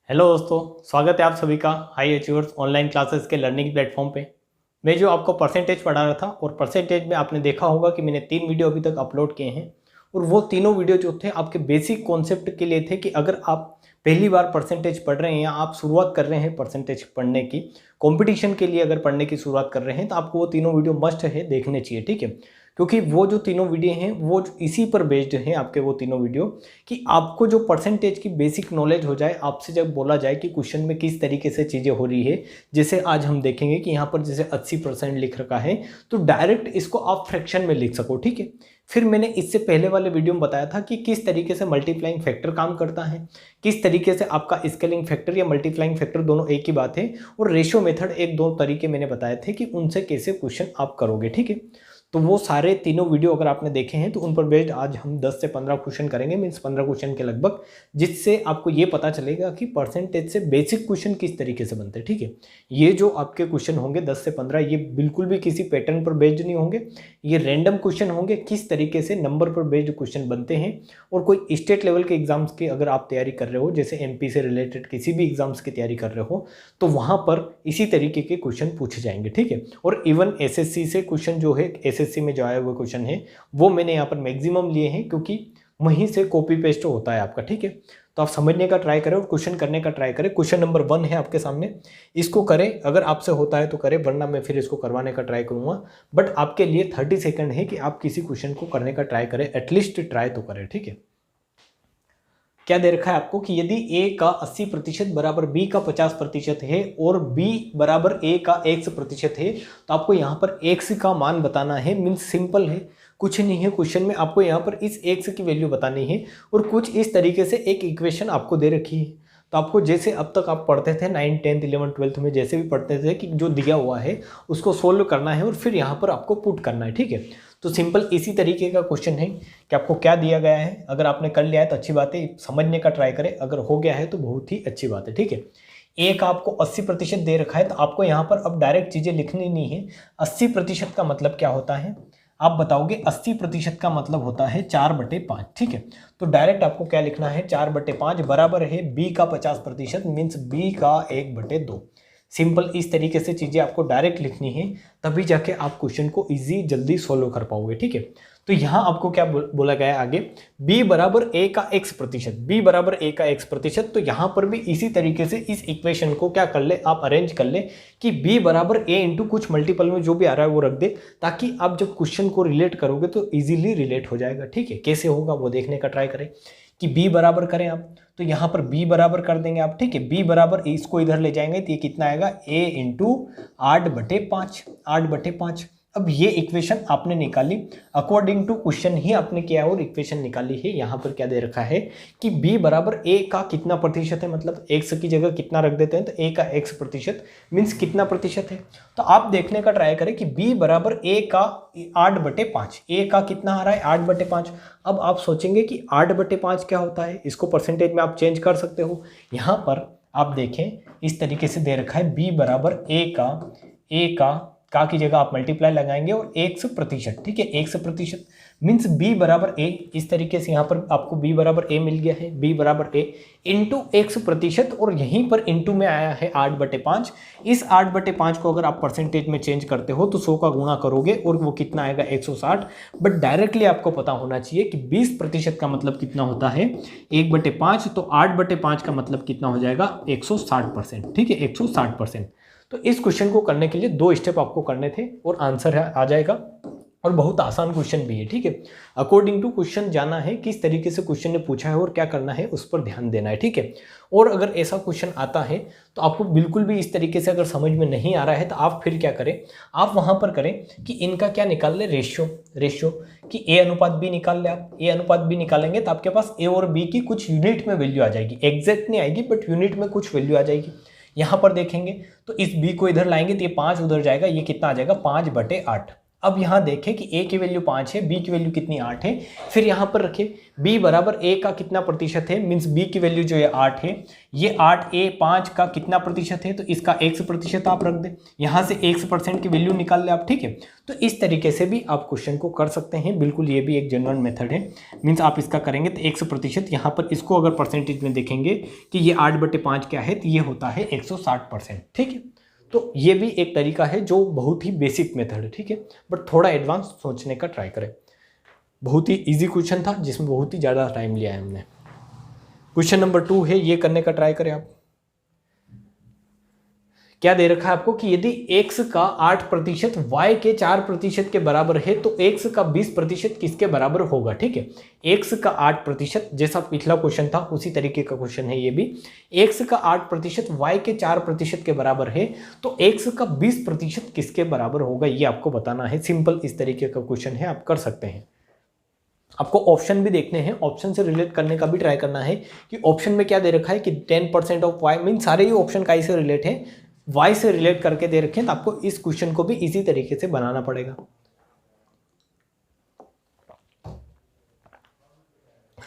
Hello दोस्तों, स्वागत है आप सभी का हाई अचीवर्स ऑनलाइन क्लासेस के लर्निंग प्लेटफॉर्म पे। मैं जो आपको परसेंटेज पढ़ा रहा था और परसेंटेज में आपने देखा होगा कि मैंने 3 वीडियो अभी तक अपलोड किए हैं और वो तीनों वीडियो जो थे आपके बेसिक कॉन्सेप्ट के लिए थे कि अगर आप पहली बार परसेंटेज पढ़ रहे हैं या आप शुरुआत कर रहे हैं परसेंटेज पढ़ने की, कंपटीशन के लिए अगर पढ़ने की शुरुआत कर रहे हैं तो आपको वो तीनों वीडियो मस्ट है देखने चाहिए, ठीक है। क्योंकि वो जो तीनों वीडियो हैं वो इसी पर बेस्ड हैं, आपके वो तीनों वीडियो, कि आपको जो परसेंटेज की बेसिक नॉलेज हो जाए। आपसे जब बोला जाए कि क्वेश्चन में किस तरीके से चीज़ें हो रही है, जैसे आज हम देखेंगे कि यहाँ पर जैसे 80% लिख रखा है तो डायरेक्ट इसको आप फ्रैक्शन में लिख सको, ठीक है। फिर मैंने इससे पहले वाले वीडियो में बताया था कि किस तरीके से मल्टीप्लाइंग फैक्टर काम करता है, किस तरीके से आपका स्केलिंग फैक्टर या मल्टीप्लाइंग फैक्टर दोनों एक ही बात है, और रेशियो मेथड एक दो तरीके मैंने बताए थे कि उनसे कैसे क्वेश्चन आप करोगे, ठीक है। तो वो सारे तीनों वीडियो अगर आपने देखे हैं तो उन पर बेस्ड आज हम 10 से 15 क्वेश्चन करेंगे, मीन्स 15 क्वेश्चन के लगभग, जिससे आपको ये पता चलेगा कि परसेंटेज से बेसिक क्वेश्चन किस तरीके से बनते हैं, ठीक है। ये जो आपके क्वेश्चन होंगे 10 से 15, ये बिल्कुल भी किसी पैटर्न पर बेस्ड नहीं होंगे, ये रैंडम क्वेश्चन होंगे, किस तरीके से नंबर पर बेस्ड क्वेश्चन बनते हैं। और कोई स्टेट लेवल के एग्जाम्स की अगर आप तैयारी कर रहे हो, जैसे MP से रिलेटेड किसी भी एग्जाम्स की तैयारी कर रहे हो, तो वहाँ पर इसी तरीके के क्वेश्चन पूछे जाएंगे, ठीक है। और इवन SSC से क्वेश्चन जो है, SSC में जो आए हुए क्वेश्चन है वो मैंने यहाँ पर मैक्सिमम लिए हैं, क्योंकि वहीं से कॉपी पेस्ट होता है आपका, ठीक है। तो आप समझने का ट्राई करें और क्वेश्चन करने का ट्राई करें। क्वेश्चन नंबर 1 है आपके सामने, इसको करें, अगर आपसे होता है तो करें, वरना मैं फिर इसको करवाने का ट्राई करूंगा। बट आपके लिए 30 सेकंड है कि आप किसी क्वेश्चन को करने का ट्राई करें, एटलीस्ट ट्राई तो करें, ठीक है। क्या दे रखा है आपको कि यदि A का 80% बराबर B का 50% है और B बराबर A का X% है, तो आपको यहाँ पर X का मान बताना है। मीन्स सिंपल है, कुछ नहीं है क्वेश्चन में, आपको यहाँ पर इस X की वैल्यू बतानी है। और कुछ इस तरीके से एक इक्वेशन आपको दे रखी है, तो आपको जैसे अब तक आप पढ़ते थे 9, 10, 11, 12 में जैसे भी पढ़ते थे कि जो दिया हुआ है उसको सोल्व करना है और फिर यहाँ पर आपको पुट करना है, ठीक है। तो सिंपल इसी तरीके का क्वेश्चन है कि आपको क्या दिया गया है। अगर आपने कर लिया है तो अच्छी बात है, समझने का ट्राई करें, अगर हो गया है तो बहुत ही अच्छी बात है, ठीक है। A का आपको 80% दे रखा है, तो आपको यहाँ पर अब डायरेक्ट चीज़ें लिखनी नहीं है। 80% का मतलब क्या होता है आप बताओगे। 80% का मतलब होता है 4/5, ठीक है। तो डायरेक्ट आपको क्या लिखना है, 4/5 बराबर है B का 50%, मीन्स B का 1/2। सिंपल इस तरीके से चीज़ें आपको डायरेक्ट लिखनी है, तभी जाके आप क्वेश्चन को इजी जल्दी सोल्व कर पाओगे, ठीक है। तो यहाँ आपको क्या बोला गया है आगे, B बराबर A का X%, B बराबर A का X%। तो यहाँ पर भी इसी तरीके से इस इक्वेशन को क्या कर ले, आप अरेंज कर ले कि B बराबर A इंटू कुछ मल्टीपल में जो भी आ रहा है वो रख दे, ताकि आप जब क्वेश्चन को रिलेट करोगे तो ईजिली रिलेट हो जाएगा, ठीक है। कैसे होगा वो देखने का ट्राई करें कि B बराबर करें आप, तो यहाँ पर B बराबर कर देंगे आप, ठीक है। B बराबर इसको इधर ले जाएंगे तो ये कितना आएगा, A इंटू 8/5, 8/5। अब ये इक्वेशन आपने निकाली अकॉर्डिंग टू क्वेश्चन ही आपने किया और इक्वेशन निकाली है। यहाँ पर क्या दे रखा है कि B बराबर A का कितना प्रतिशत है, मतलब X की जगह कितना रख देते हैं तो A का X% मीन्स कितना प्रतिशत है। तो आप देखने का ट्राई करें कि B बराबर A का 8/5, A का कितना आ रहा है 8/5। अब आप सोचेंगे कि 8/5 क्या होता है, इसको परसेंटेज में आप चेंज कर सकते हो। यहाँ पर आप देखें इस तरीके से दे रखा है B बराबर A का की जगह आप मल्टीप्लाई लगाएंगे और X%, ठीक है। X% मीन्स B बराबर A, इस तरीके से यहाँ पर आपको B बराबर A मिल गया है, B बराबर A इंटू X%, और यहीं पर इंटू में आया है 8/5। इस 8/5 को अगर आप परसेंटेज में चेंज करते हो तो 100 का गुणा करोगे और वो कितना आएगा 160। बट डायरेक्टली आपको पता होना चाहिए कि 20% का मतलब कितना होता है 1/5, तो 8/5 का मतलब कितना हो जाएगा 160%, ठीक है, 160%। तो इस क्वेश्चन को करने के लिए 2 स्टेप आपको करने थे और आंसर आ जाएगा, और बहुत आसान क्वेश्चन भी है, ठीक है। अकॉर्डिंग टू क्वेश्चन जाना है, किस तरीके से क्वेश्चन ने पूछा है और क्या करना है उस पर ध्यान देना है, ठीक है। और अगर ऐसा क्वेश्चन आता है तो आपको बिल्कुल भी इस तरीके से अगर समझ में नहीं आ रहा है तो आप फिर क्या करें, आप वहां पर करें कि इनका क्या निकाल ले, रेशियो कि A अनुपात B निकाल ले। आप A अनुपात B निकालेंगे तो आपके पास A और B की कुछ यूनिट में वैल्यू आ जाएगी, एग्जैक्ट नहीं आएगी बट यूनिट में कुछ वैल्यू आ जाएगी। यहाँ पर देखेंगे तो इस B को इधर लाएंगे तो ये 5 उधर जाएगा, ये कितना आ जाएगा 5/8। अब यहाँ देखें कि a की वैल्यू 5 है, b की वैल्यू कितनी 8 है, फिर यहाँ पर रखें b बराबर a का कितना प्रतिशत है, मीन्स b की वैल्यू जो है 8 है, ये 8 a 5 का कितना प्रतिशत है, तो इसका x प्रतिशत आप रख दें, यहाँ से x% की वैल्यू निकाल ले आप, ठीक है। तो इस तरीके से भी आप क्वेश्चन को कर सकते हैं, बिल्कुल ये भी एक जनरल मेथड है। मीन्स आप इसका करेंगे तो x%, यहाँ पर इसको अगर परसेंटेज में देखेंगे कि ये 8/5 क्या है, तो ये होता है 160%, ठीक है। तो ये भी एक तरीका है जो बहुत ही बेसिक मेथड है, ठीक है, बट थोड़ा एडवांस सोचने का ट्राई करें। बहुत ही इजी क्वेश्चन था जिसमें बहुत ही ज़्यादा टाइम लिया है हमने। क्वेश्चन नंबर 2 है, ये करने का ट्राई करें आप। क्या दे रखा है आपको कि यदि x का 8% y के 4% के बराबर है तो x का 20% किसके बराबर होगा, ठीक है। x का 8%, जैसा पिछला क्वेश्चन था उसी तरीके का क्वेश्चन है ये भी, x का 8% y के 4% के बराबर है तो x का 20% किसके बराबर होगा, ये आपको बताना है। सिंपल इस तरीके का क्वेश्चन है, आप कर सकते हैं। आपको ऑप्शन भी देखने हैं, ऑप्शन से रिलेट करने का भी ट्राई करना है कि ऑप्शन में क्या दे रखा है कि 10% ऑफ y, मीन सारे ही ऑप्शन का से रिलेट है, y से रिलेट करके दे रखे हैं, तो आपको इस क्वेश्चन को भी इसी तरीके से बनाना पड़ेगा।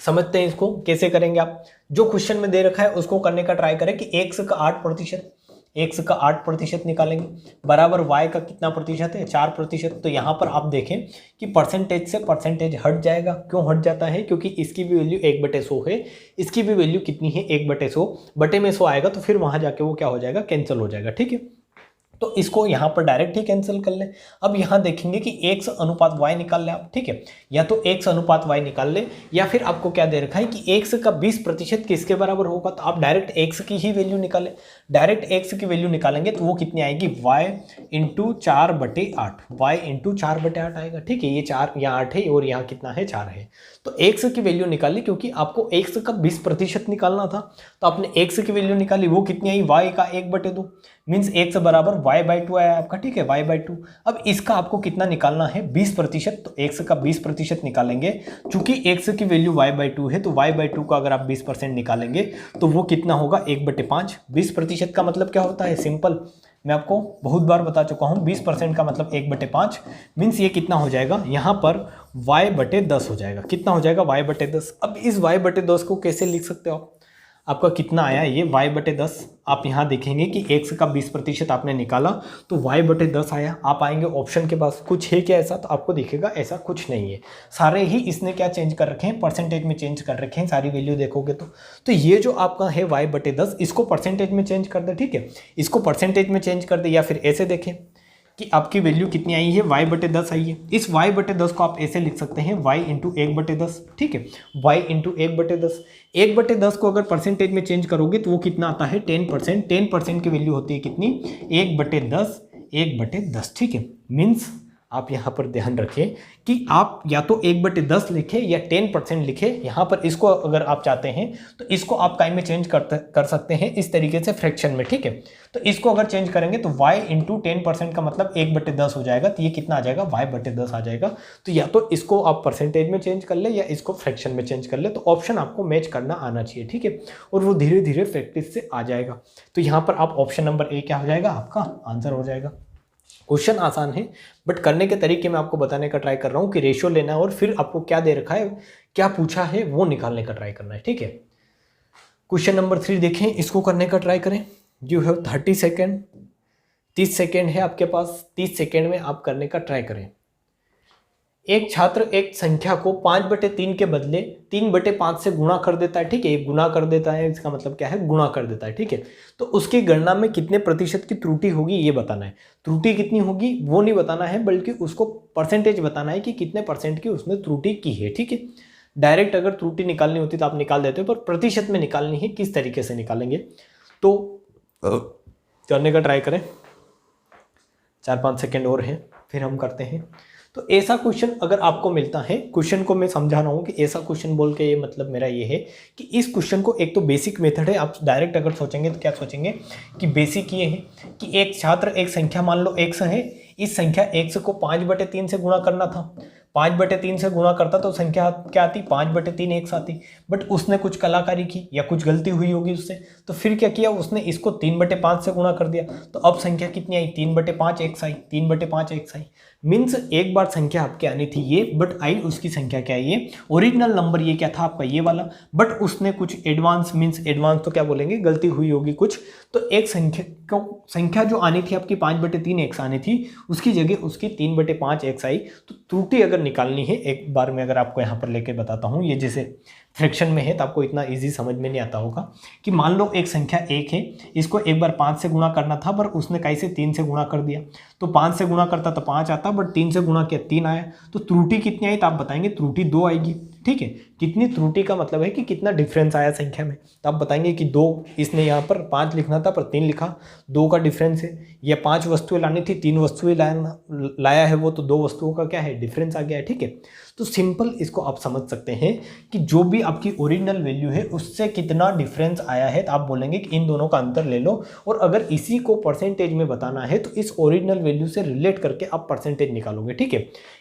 समझते हैं इसको कैसे करेंगे आप। जो क्वेश्चन में दे रखा है उसको करने का ट्राई करें कि x का 8% निकालेंगे, बराबर y का कितना प्रतिशत है, 4%। तो यहाँ पर आप देखें कि परसेंटेज से परसेंटेज हट जाएगा। क्यों हट जाता है, क्योंकि इसकी भी वैल्यू 1/100 है, इसकी भी वैल्यू कितनी है 1/100, बटे में 100 आएगा तो फिर वहाँ जाके वो क्या हो जाएगा, कैंसिल हो जाएगा, ठीक है। तो इसको यहाँ पर डायरेक्ट ही कैंसिल कर लें। अब यहाँ देखेंगे कि x अनुपात y निकाल लें आप, ठीक है, या तो x अनुपात y निकाल ले, या फिर आपको क्या दे रखा है कि x का 20% किसके बराबर होगा, तो आप डायरेक्ट x की ही वैल्यू निकालें। डायरेक्ट x की वैल्यू निकालेंगे तो वो कितनी आएगी, y इंटू 4/8, y इंटू 4/8 आएगा, ठीक है। ये 4 यहाँ 8 है और यहाँ कितना है, 4 है। तो x की वैल्यू निकाली, क्योंकि आपको x का 20% निकालना था, तो आपने x की वैल्यू निकाली, वो कितनी आई, y का 1/2, मीन्स x बराबर y/2 आया आपका, ठीक है, y/2। अब इसका आपको कितना निकालना है, 20%, तो x का 20% निकालेंगे। चूंकि x की वैल्यू y/2 है तो y/2 का अगर आप 20% निकालेंगे तो वो कितना होगा, 1/5। 20% का मतलब क्या होता है, सिंपल, मैं आपको बहुत बार बता चुका हूँ, 20% का मतलब 1/5, मीन्स ये कितना हो जाएगा, यहाँ पर y/10 हो जाएगा। कितना हो जाएगा, y/10। अब इस y/10 को कैसे लिख सकते हो आप, आपका कितना आया ये y/10, आप यहाँ देखेंगे कि x का 20% आपने निकाला तो y/10 आया। आप आएंगे ऑप्शन के पास, कुछ है क्या ऐसा, तो आपको दिखेगा ऐसा कुछ नहीं है, सारे ही इसने क्या चेंज कर रखे हैं, परसेंटेज में चेंज कर रखे हैं। सारी वैल्यू देखोगे तो ये जो आपका है y/10, इसको परसेंटेज में चेंज कर दे, ठीक है, इसको परसेंटेज में चेंज कर दे, या फिर ऐसे देखें कि आपकी वैल्यू कितनी आई है, y/10 आई है। इस y/10 को आप ऐसे लिख सकते हैं, y इंटू 1/10, ठीक है, y इंटू 1/10। 1/10 को अगर परसेंटेज में चेंज करोगे तो वो कितना आता है, 10%। 10% की वैल्यू होती है कितनी, 1/10, 1/10, ठीक है। मीन्स आप यहाँ पर ध्यान रखें कि आप या तो 1/10 लिखें या 10% लिखें। यहाँ पर इसको अगर आप चाहते हैं तो इसको आप काइम में चेंज कर सकते हैं इस तरीके से फ्रैक्शन में, ठीक है। तो इसको अगर चेंज करेंगे तो y इंटू 10% का मतलब 1/10 हो जाएगा, तो ये कितना आ जाएगा, y/10 आ जाएगा। तो या तो इसको आप परसेंटेज में चेंज कर ले या इसको फ्रैक्शन में चेंज कर ले, तो ऑप्शन आपको मैच करना आना चाहिए, ठीक है, और वो धीरे धीरे प्रैक्टिस से आ जाएगा। तो यहाँ पर आप ऑप्शन नंबर ए क्या हो जाएगा, आपका आंसर हो जाएगा। क्वेश्चन आसान है, बट करने के तरीके मैं आपको बताने का ट्राई कर रहा हूँ कि रेशियो लेना है और फिर आपको क्या दे रखा है, क्या पूछा है, वो निकालने का ट्राई करना है, ठीक है। क्वेश्चन नंबर 3 देखें, इसको करने का ट्राई करें। यू हैव 30 सेकेंड, 30 सेकेंड है आपके पास, 30 सेकेंड में आप करने का ट्राई करें। एक छात्र एक संख्या को 5/3 के बदले 3/5 से गुणा कर देता है, ठीक है, गुणा कर देता है, इसका मतलब क्या है, गुणा कर देता है, ठीक है। तो उसकी गणना में कितने प्रतिशत की त्रुटि होगी ये बताना है। त्रुटि कितनी होगी वो नहीं बताना है, बल्कि उसको परसेंटेज बताना है कि कितने परसेंट की उसने त्रुटि की है, ठीक है। डायरेक्ट अगर त्रुटि निकालनी होती तो आप निकाल देते हो, पर प्रतिशत में निकालनी है, किस तरीके से निकालेंगे तो करने का ट्राई करें। 4-5 सेकेंड और हैं, फिर हम करते हैं। तो ऐसा क्वेश्चन अगर आपको मिलता है, क्वेश्चन को मैं समझा रहा हूँ कि ऐसा क्वेश्चन बोल के ये मतलब मेरा ये है कि इस क्वेश्चन को, एक तो बेसिक मेथड है, आप डायरेक्ट अगर सोचेंगे तो क्या सोचेंगे कि बेसिक ये है कि एक छात्र एक संख्या मान लो x है, इस संख्या x को 5/3 से गुणा करना था। 5/3 से गुणा करता तो संख्या क्या आती, 5/3 एक्स आती। बट उसने कुछ कलाकारी की या कुछ गलती हुई होगी उससे, तो फिर क्या किया उसने, इसको 3/5 से गुणा कर दिया। तो अब संख्या कितनी आई, 3/5 एक्स आई, 3/5 एक्स आई। मीन्स एक बार संख्या आपके आनी थी ये, बट आई उसकी संख्या क्या है ये, ओरिजिनल नंबर ये क्या था आपका ये वाला, बट उसने कुछ एडवांस, मीन्स एडवांस तो क्या बोलेंगे, गलती हुई होगी कुछ, तो एक संख्या जो आनी थी आपकी 5/3 एक्स आनी थी, उसकी जगह उसकी 3/5 एक्स आई। तो त्रुटि अगर निकालनी है, एक बार मैं अगर आपको यहाँ पर लेके बताता हूँ, ये जैसे फ्रैक्शन में है तो आपको इतना इजी समझ में नहीं आता होगा कि मान लो एक संख्या 1 है, इसको एक बार 5 से गुणा करना था, पर उसने कैसे 3 से गुणा कर दिया। तो 5 से गुणा करता तो 5 आता, बट 3 से गुणा किया 3 आया। तो त्रुटि कितनी आई, तो आप बताएंगे त्रुटि 2 आएगी। ठीक है, कितनी त्रुटि का मतलब है कि कितना डिफरेंस आया संख्या में, तो आप बताएंगे कि 2, इसने यहाँ पर 5 लिखना था पर 3 लिखा, 2 का डिफरेंस है। या 5 वस्तुएं लानी थी, 3 वस्तुएं लाया है वो, तो 2 वस्तुओं का क्या है, डिफरेंस आ गया है। ठीक है, तो सिंपल इसको आप समझ सकते हैं कि जो भी आपकी ओरिजिनल वैल्यू है उससे कितना डिफरेंस आया है, तो आप बोलेंगे कि इन दोनों का अंतर ले लो, और अगर इसी को परसेंटेज में बताना है तो इस ओरिजिनल वैल्यू से रिलेट करके आप परसेंटेज निकालोगे। ठीक है,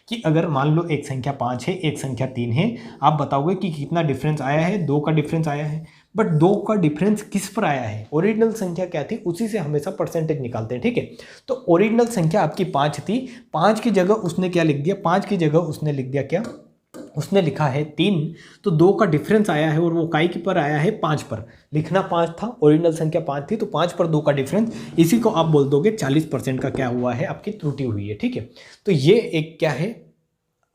कि अगर मान लो एक संख्या 5 है, एक संख्या 3 है, आप बताओगे कि कितना डिफरेंस आया है, 2 का डिफरेंस आया है। बट 2 का डिफरेंस किस पर आया है, ओरिजिनल संख्या क्या थी, उसी से हमेशा परसेंटेज निकालते हैं। ठीक है, तो ओरिजिनल संख्या आपकी 5 थी, 5 की जगह उसने क्या लिख दिया, 5 की जगह उसने लिख दिया क्या, उसने लिखा है 3। तो 2 का डिफरेंस आया है और वो काई के पर आया है, 5 पर। लिखना 5 था, ओरिजिनल संख्या 5 थी, तो 5 पर 2 का डिफरेंस, इसी को आप बोल दोगे 40% का क्या हुआ है, आपकी त्रुटि हुई है। ठीक है, तो ये एक क्या है,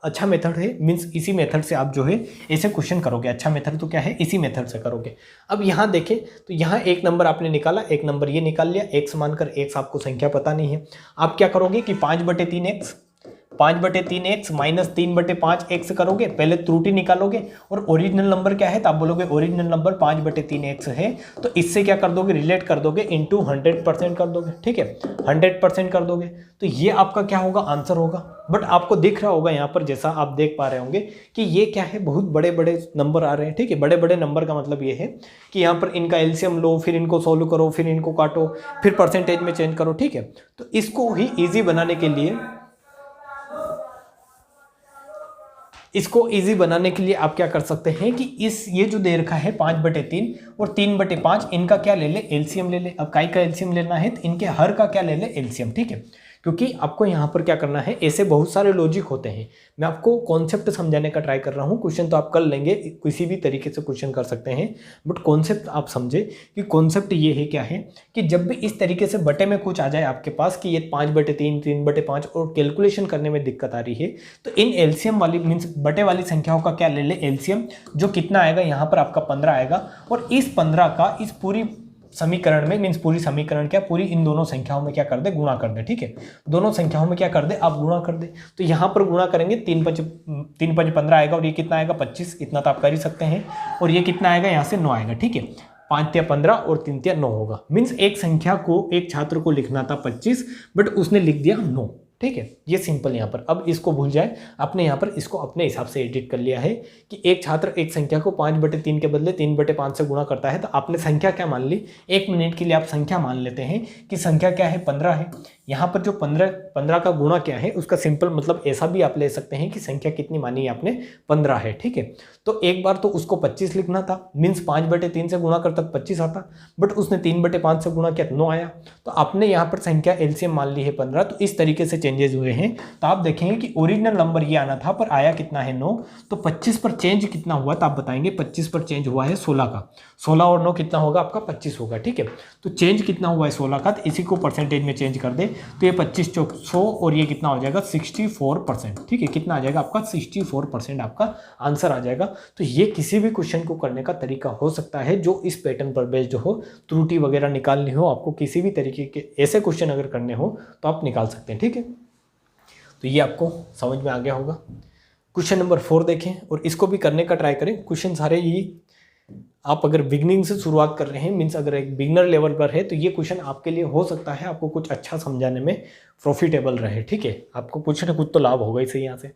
अच्छा मेथड है, मीन्स इसी मेथड से आप जो है ऐसे क्वेश्चन करोगे। अच्छा मेथड तो क्या है, इसी मेथड से करोगे। अब यहाँ देखें तो यहाँ एक नंबर आपने निकाला, एक नंबर ये निकाल लिया, एक्स मानकर, एक्स आपको संख्या पता नहीं है। आप क्या करोगे कि 5/3 एक्स, 5/3 एक्स माइनस 3/5 एक्स करोगे, पहले त्रुटि निकालोगे, और ओरिजिनल नंबर क्या है, तो आप बोलोगे ओरिजिनल नंबर 5/3 एक्स है, तो इससे क्या कर दोगे, रिलेट कर दोगे, इंटू 100% कर दोगे। ठीक है, 100% कर दोगे, तो ये आपका क्या होगा, आंसर होगा। बट आपको दिख रहा होगा यहाँ पर, जैसा आप देख पा रहे होंगे कि ये क्या है, बहुत बड़े बड़े नंबर आ रहे हैं। ठीक है, बड़े बड़े नंबर का मतलब ये है कि यहाँ पर इनका एलसीएम लो, फिर इनको सोल्व करो, फिर इनको काटो, फिर परसेंटेज में चेंज करो। ठीक है, तो इसको ही ईजी बनाने के लिए, आप क्या कर सकते हैं कि ये जो दे रखा है 5/3 और 3/5, इनका क्या ले ले, एलसीएम ले ले। अब काई का एलसीएम लेना है तो इनके हर का क्या ले ले, एलसीएम। ठीक है, क्योंकि आपको यहाँ पर क्या करना है, ऐसे बहुत सारे लॉजिक होते हैं। मैं आपको कॉन्सेप्ट समझाने का ट्राई कर रहा हूँ, क्वेश्चन तो आप कर लेंगे, किसी भी तरीके से क्वेश्चन कर सकते हैं, बट कॉन्सेप्ट आप समझे कि कॉन्सेप्ट ये है क्या है, कि जब भी इस तरीके से बटे में कुछ आ जाए आपके पास कि ये 5/3, 3/5 और कैलकुलेशन करने में दिक्कत आ रही है, तो इन एलसीएम वाली, मीन्स बटे वाली संख्याओं का क्या ले ले, एलसीएम, जो कितना आएगा यहाँ पर आपका 15 आएगा, और इस 15 का इस पूरी समीकरण में, मीन्स पूरी समीकरण क्या, पूरी इन दोनों संख्याओं में क्या कर दे, गुणा कर दे। ठीक है, दोनों संख्याओं में क्या कर दे, आप गुणा कर दे। तो यहाँ पर गुणा करेंगे, 3×5 15 आएगा, और ये कितना आएगा, 25, इतना तो आप कर ही सकते हैं। और ये कितना आएगा, यहाँ से 9 आएगा। ठीक है, 5×3 15 और 3×3 9 होगा। मीन्स एक संख्या को, एक छात्र को लिखना था 25, बट उसने लिख दिया 9। ठीक है, ये सिंपल यहाँ पर। अब इसको भूल जाए, आपने यहाँ पर इसको अपने हिसाब से एडिट कर लिया है कि एक छात्र एक संख्या को 5/3 के बदले 3/5 से गुणा करता है, तो आपने संख्या क्या मान ली, 1 मिनट के लिए आप संख्या मान लेते हैं कि संख्या क्या है, 15 है। यहाँ पर जो 15 का गुणा क्या है, उसका सिंपल मतलब ऐसा भी आप ले सकते हैं कि संख्या कितनी मानी है आपने, 15 है। ठीक है, तो एक बार तो उसको 25 लिखना था, मीन्स 5/3 से गुणा करता 25 आता, बट उसने 3/5 से गुणा किया 9 आया। तो आपने यहाँ पर संख्या एलसीएम मान ली है 15, तो इस तरीके से चेंजेस हुए हैं। तो आप देखेंगे कि ओरिजिनल नंबर ये आना था, पर आया कितना है, 9। तो 25 पर चेंज कितना हुआ, तो आप बताएंगे 25 पर चेंज हुआ है 16 का। 16 और 9 कितना होगा आपका, 25 होगा। ठीक है, तो चेंज कितना हुआ है, 16 का, तो इसी को परसेंटेज में चेंज कर दे, तो ये 25 चौक 100, और ये कितना हो जाएगा, 64%। ठीक है, कितना आ जाएगा आपका, 64% आपका आंसर आ जाएगा। तो ये किसी भी क्वेश्चन को करने का तरीका हो सकता है जो इस पैटर्न पर बेस्ड हो, त्रुटि वगैरह निकालनी हो, आपको किसी भी तरीके के ऐसे क्वेश्चन अगर करने हो तो आप निकाल सकते हैं। ठीक है, तो ये आपको समझ में आ गया होगा। क्वेश्चन नंबर 4 देखें और इसको भी करने का ट्राई करें। क्वेश्चन सारे ये आप अगर बिगनिंग से शुरुआत कर रहे हैं, मीन्स अगर एक बिगनर लेवल पर है, तो ये क्वेश्चन आपके लिए हो सकता है आपको कुछ अच्छा समझाने में प्रॉफिटेबल रहे। ठीक है, आपको कुछ ना कुछ तो लाभ होगा इसे। यहाँ से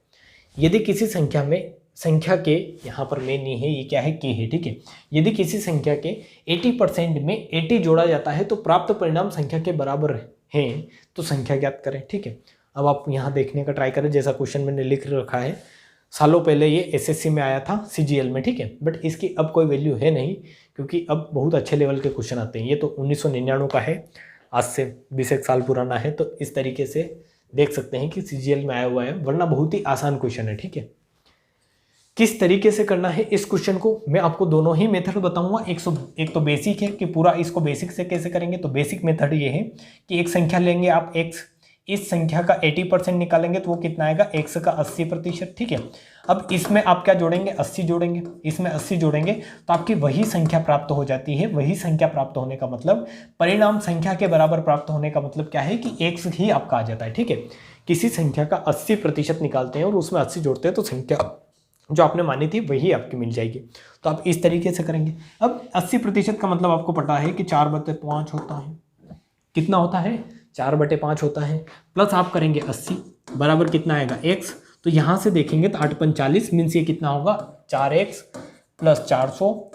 यदि किसी संख्या के यहाँ पर मेन नहीं है, ये क्या है, के है। ठीक है, यदि किसी संख्या के 80% में 80 जोड़ा जाता है तो प्राप्त परिणाम संख्या के बराबर है, तो संख्या ज्ञात करें। ठीक है, अब आप यहाँ देखने का ट्राई करें, जैसा क्वेश्चन मैंने लिख रखा है, सालों पहले ये एसएससी में आया था सीजीएल में, ठीक है, बट इसकी अब कोई वैल्यू है नहीं क्योंकि अब बहुत अच्छे लेवल के क्वेश्चन आते हैं। ये तो 1999 का है, आज से 21 साल पुराना है, तो इस तरीके से देख सकते हैं कि सीजीएल में आया हुआ है, वरना बहुत ही आसान क्वेश्चन है, ठीक है। किस तरीके से करना है इस क्वेश्चन को, मैं आपको दोनों ही मेथड बताऊंगा। एक तो बेसिक है कि पूरा इसको बेसिक से कैसे करेंगे, तो बेसिक मेथड ये है कि एक संख्या लेंगे आप x, इस संख्या का 80% निकालेंगे तो वो कितना आएगा, x का 80%, ठीक है। अब इसमें आप क्या जोड़ेंगे, 80 जोड़ेंगे, इसमें 80 जोड़ेंगे तो आपकी वही संख्या प्राप्त हो जाती है। वही संख्या प्राप्त होने का मतलब, परिणाम संख्या के बराबर प्राप्त होने का मतलब क्या है कि x ही आपका आ जाता है, ठीक है। किसी संख्या का 80% निकालते हैं और उसमें 80 जोड़ते हैं तो संख्या जो आपने मानी थी वही आपकी मिल जाएगी। तो आप इस तरीके से करेंगे। अब 80% का मतलब आपको पता है कि 4/5 होता है, कितना होता है, 4/5 होता है, प्लस आप करेंगे 80 बराबर कितना आएगा, x। तो यहाँ से देखेंगे तो 8×5 मीन्स ये कितना होगा, 4x + 400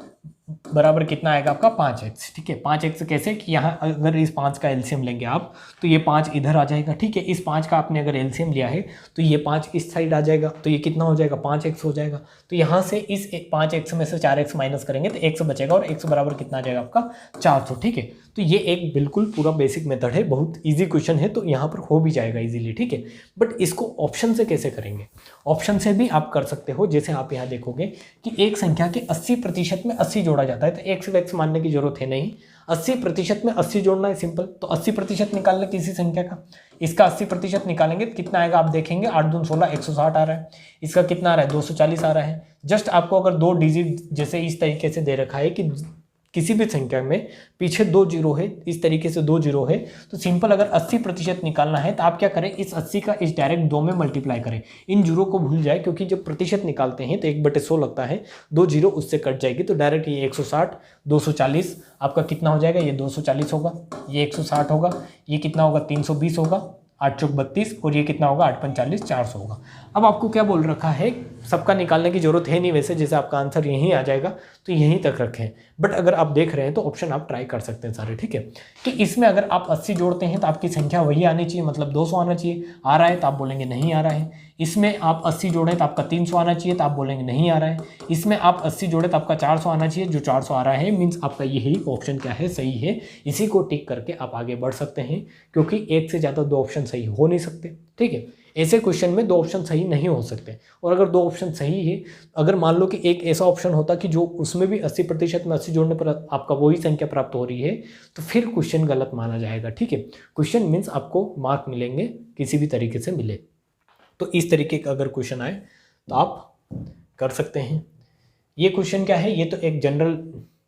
बराबर कितना आएगा आपका, 5x, ठीक है। 5x कैसे कि यहाँ अगर इस 5 का एलसीएम लेंगे आप तो ये 5 इधर आ जाएगा, ठीक है। इस 5 का आपने अगर एलसीएम लिया है तो ये 5 इस साइड आ जाएगा, तो ये कितना हो जाएगा, 5x हो जाएगा। तो यहाँ से इस 5x में से 4x माइनस करेंगे तो x बचेगा और x बराबर कितना आ जाएगा आपका, 400, ठीक है। तो ये एक बिल्कुल पूरा बेसिक मेथड है, बहुत ईजी क्वेश्चन है, तो यहाँ पर हो भी जाएगा इजीली, ठीक है। बट इसको ऑप्शन से कैसे करेंगे, ऑप्शन से भी आप कर सकते हो। जैसे आप यहाँ देखोगे कि एक संख्या के 80% में 80 जोड़ा जाता है, तो एक्स वैक्स मानने की जरूरत है नहीं, 80% में 80 जोड़ना है, सिंपल। तो 80% निकालना किसी संख्या का, इसका 80% निकालेंगे तो कितना आएगा, आप देखेंगे 8 दूनी 16, 160 आ रहा है। इसका कितना आ रहा है, 240 आ रहा है। जस्ट आपको अगर 2 डिजिट जैसे इस तरीके से दे रखा है कि किसी भी संख्या में पीछे 2 जीरो है, इस तरीके से 2 जीरो है, तो सिंपल अगर 80% निकालना है तो आप क्या करें, इस 80 का इस डायरेक्ट 2 में मल्टीप्लाई करें। इन जीरो को भूल जाए, क्योंकि जब प्रतिशत निकालते हैं तो 1/100 लगता है, 2 जीरो उससे कट जाएगी, तो डायरेक्ट ये 160, 240 आपका कितना हो जाएगा, ये 240 होगा, ये 160 होगा, ये कितना होगा, 320 होगा, 8 चौक 32, और ये कितना होगा, 8 45 400 होगा। अब आपको क्या बोल रखा है, सबका निकालने की जरूरत है नहीं वैसे, जैसे आपका आंसर यहीं आ जाएगा तो यहीं तक रखें। बट अगर आप देख रहे हैं तो ऑप्शन आप ट्राई कर सकते हैं सारे, ठीक है। कि इसमें अगर आप 80 जोड़ते हैं तो आपकी संख्या वही आनी चाहिए, मतलब 200 आना चाहिए। आ रहा है तो आप बोलेंगे नहीं आ रहा है। इसमें आप 80 जोड़ें तो आपका 300 आना चाहिए, तो आप बोलेंगे नहीं आ रहा है। इसमें आप 80 जोड़े तो आपका 400 आना चाहिए, जो 400 आ रहा है, मीन्स आपका यही ऑप्शन क्या है, सही है। इसी को टिक करके आप आगे बढ़ सकते हैं, क्योंकि एक से ज़्यादा 2 ऑप्शन सही हो नहीं सकते, ठीक है। ऐसे क्वेश्चन में 2 ऑप्शन सही नहीं हो सकते, और अगर 2 ऑप्शन सही है, अगर मान लो कि एक ऐसा ऑप्शन होता कि जो उसमें भी 80% में 80 जोड़ने पर आपका वही संख्या प्राप्त हो रही है, तो फिर क्वेश्चन गलत माना जाएगा, ठीक है। क्वेश्चन मीन्स आपको मार्क मिलेंगे, किसी भी तरीके से मिले। तो इस तरीके का अगर क्वेश्चन आए तो आप कर सकते हैं। ये क्वेश्चन क्या है, ये तो एक जनरल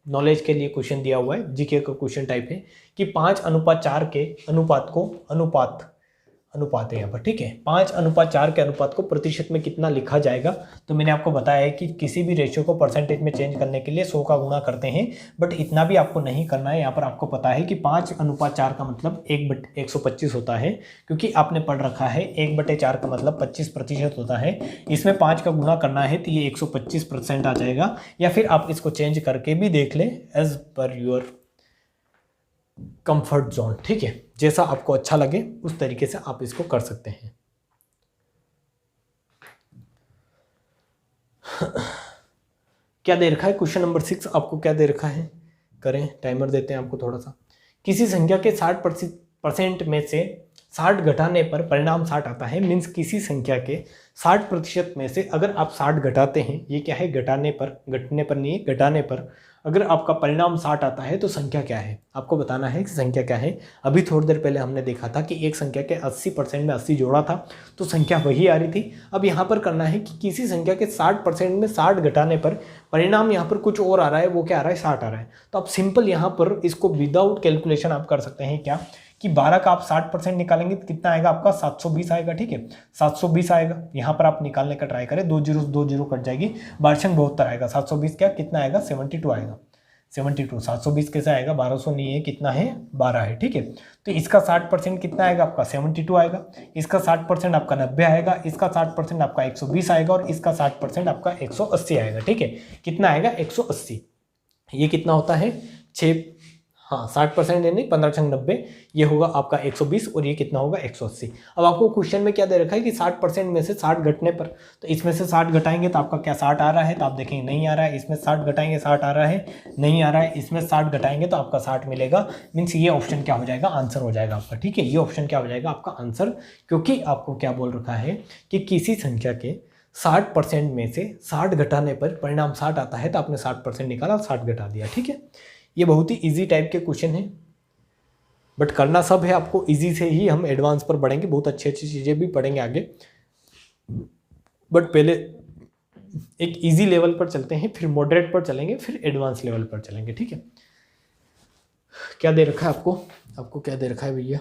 नॉलेज के लिए क्वेश्चन दिया हुआ है, जीके का क्वेश्चन टाइप है कि 5:4 के अनुपात को अनुपात है यहाँ पर, ठीक है। 5:4 के अनुपात को प्रतिशत में कितना लिखा जाएगा। तो मैंने आपको बताया है कि किसी भी रेशियो को परसेंटेज में चेंज करने के लिए 100 का गुणा करते हैं, बट इतना भी आपको नहीं करना है। यहाँ पर आपको पता है कि 5:4 का मतलब 1/125 होता है, क्योंकि आपने पढ़ रखा है 1/4 का मतलब 25% होता है। इसमें 5 का गुणा करना है तो ये 125% आ जाएगा, या फिर आप इसको चेंज करके भी देख लें, as per your comfort zone, ठीक है। जैसा आपको अच्छा लगे उस तरीके से आप इसको कर सकते हैं। क्या दे रखा है, क्वेश्चन नंबर 6 आपको क्या दे रखा है, करें, टाइमर देते हैं आपको थोड़ा सा। किसी संख्या के 60% में से 60 घटाने पर परिणाम 60 आता है, मीन्स किसी संख्या के 60% में से अगर आप 60 घटाते हैं, ये क्या है, घटने पर नहीं, घटाने पर अगर आपका परिणाम 60 आता है तो संख्या क्या है, आपको बताना है कि संख्या क्या है। अभी थोड़ी देर पहले हमने देखा था कि एक संख्या के 80% में 80 जोड़ा था तो संख्या वही आ रही थी। अब यहाँ पर करना है कि किसी संख्या के 60% में 60 घटाने पर परिणाम यहाँ पर कुछ और आ रहा है, वो क्या आ रहा है, 60 आ रहा है। तो आप सिंपल यहाँ पर इसको विदाउट कैलकुलेशन आप कर सकते हैं, क्या कि 12 का आप 60% निकालेंगे तो कितना आएगा आपका, 720 आएगा, ठीक है। 720 आएगा, यहाँ पर आप निकालने का ट्राई करें, 2 जीरो कट जाएगी, 1272 आएगा। 720 क्या कितना आएगा, 72 आएगा, 72। 720 कैसे आएगा, 1200 नहीं है, कितना है, 12 है, ठीक है। तो इसका 60% कितना आएगा आपका, 72 आएगा। इसका 60% आपका 90 आएगा, इसका 60% आपका 120 आएगा, और इसका 60% आपका 180 आएगा, ठीक है। कितना आएगा, 180। ये कितना होता है, 6, हाँ 60% यानी 15 छंग 90, ये होगा आपका 120 और ये कितना होगा 180। अब आपको क्वेश्चन में क्या दे रखा है कि 60% में से 60 घटने पर, तो इसमें से 60 घटाएंगे तो आपका क्या 60 आ रहा है, तो आप देखेंगे नहीं आ रहा है। इसमें 60 घटाएंगे 60 आ रहा है, नहीं आ रहा है। इसमें 60 घटाएंगे तो आपका 60 मिलेगा। मीन्स ये ऑप्शन क्या हो जाएगा, आंसर हो जाएगा आपका। ठीक है, ये ऑप्शन क्या हो जाएगा आपका आंसर, क्योंकि आपको क्या बोल रखा है कि किसी संख्या के 60% में से 60 घटाने पर परिणाम 60 आता है, तो आपने 60% निकाला, 60 घटा दिया। ठीक है, ये बहुत ही इजी टाइप के क्वेश्चन है, बट करना सब है आपको इजी से ही। हम एडवांस पर बढ़ेंगे, बहुत अच्छी अच्छी चीज़ें भी पढ़ेंगे आगे, बट पहले एक इजी लेवल पर चलते हैं, फिर मॉडरेट पर चलेंगे, फिर एडवांस लेवल पर चलेंगे। ठीक है, क्या दे रखा है आपको क्या दे रखा है भैया,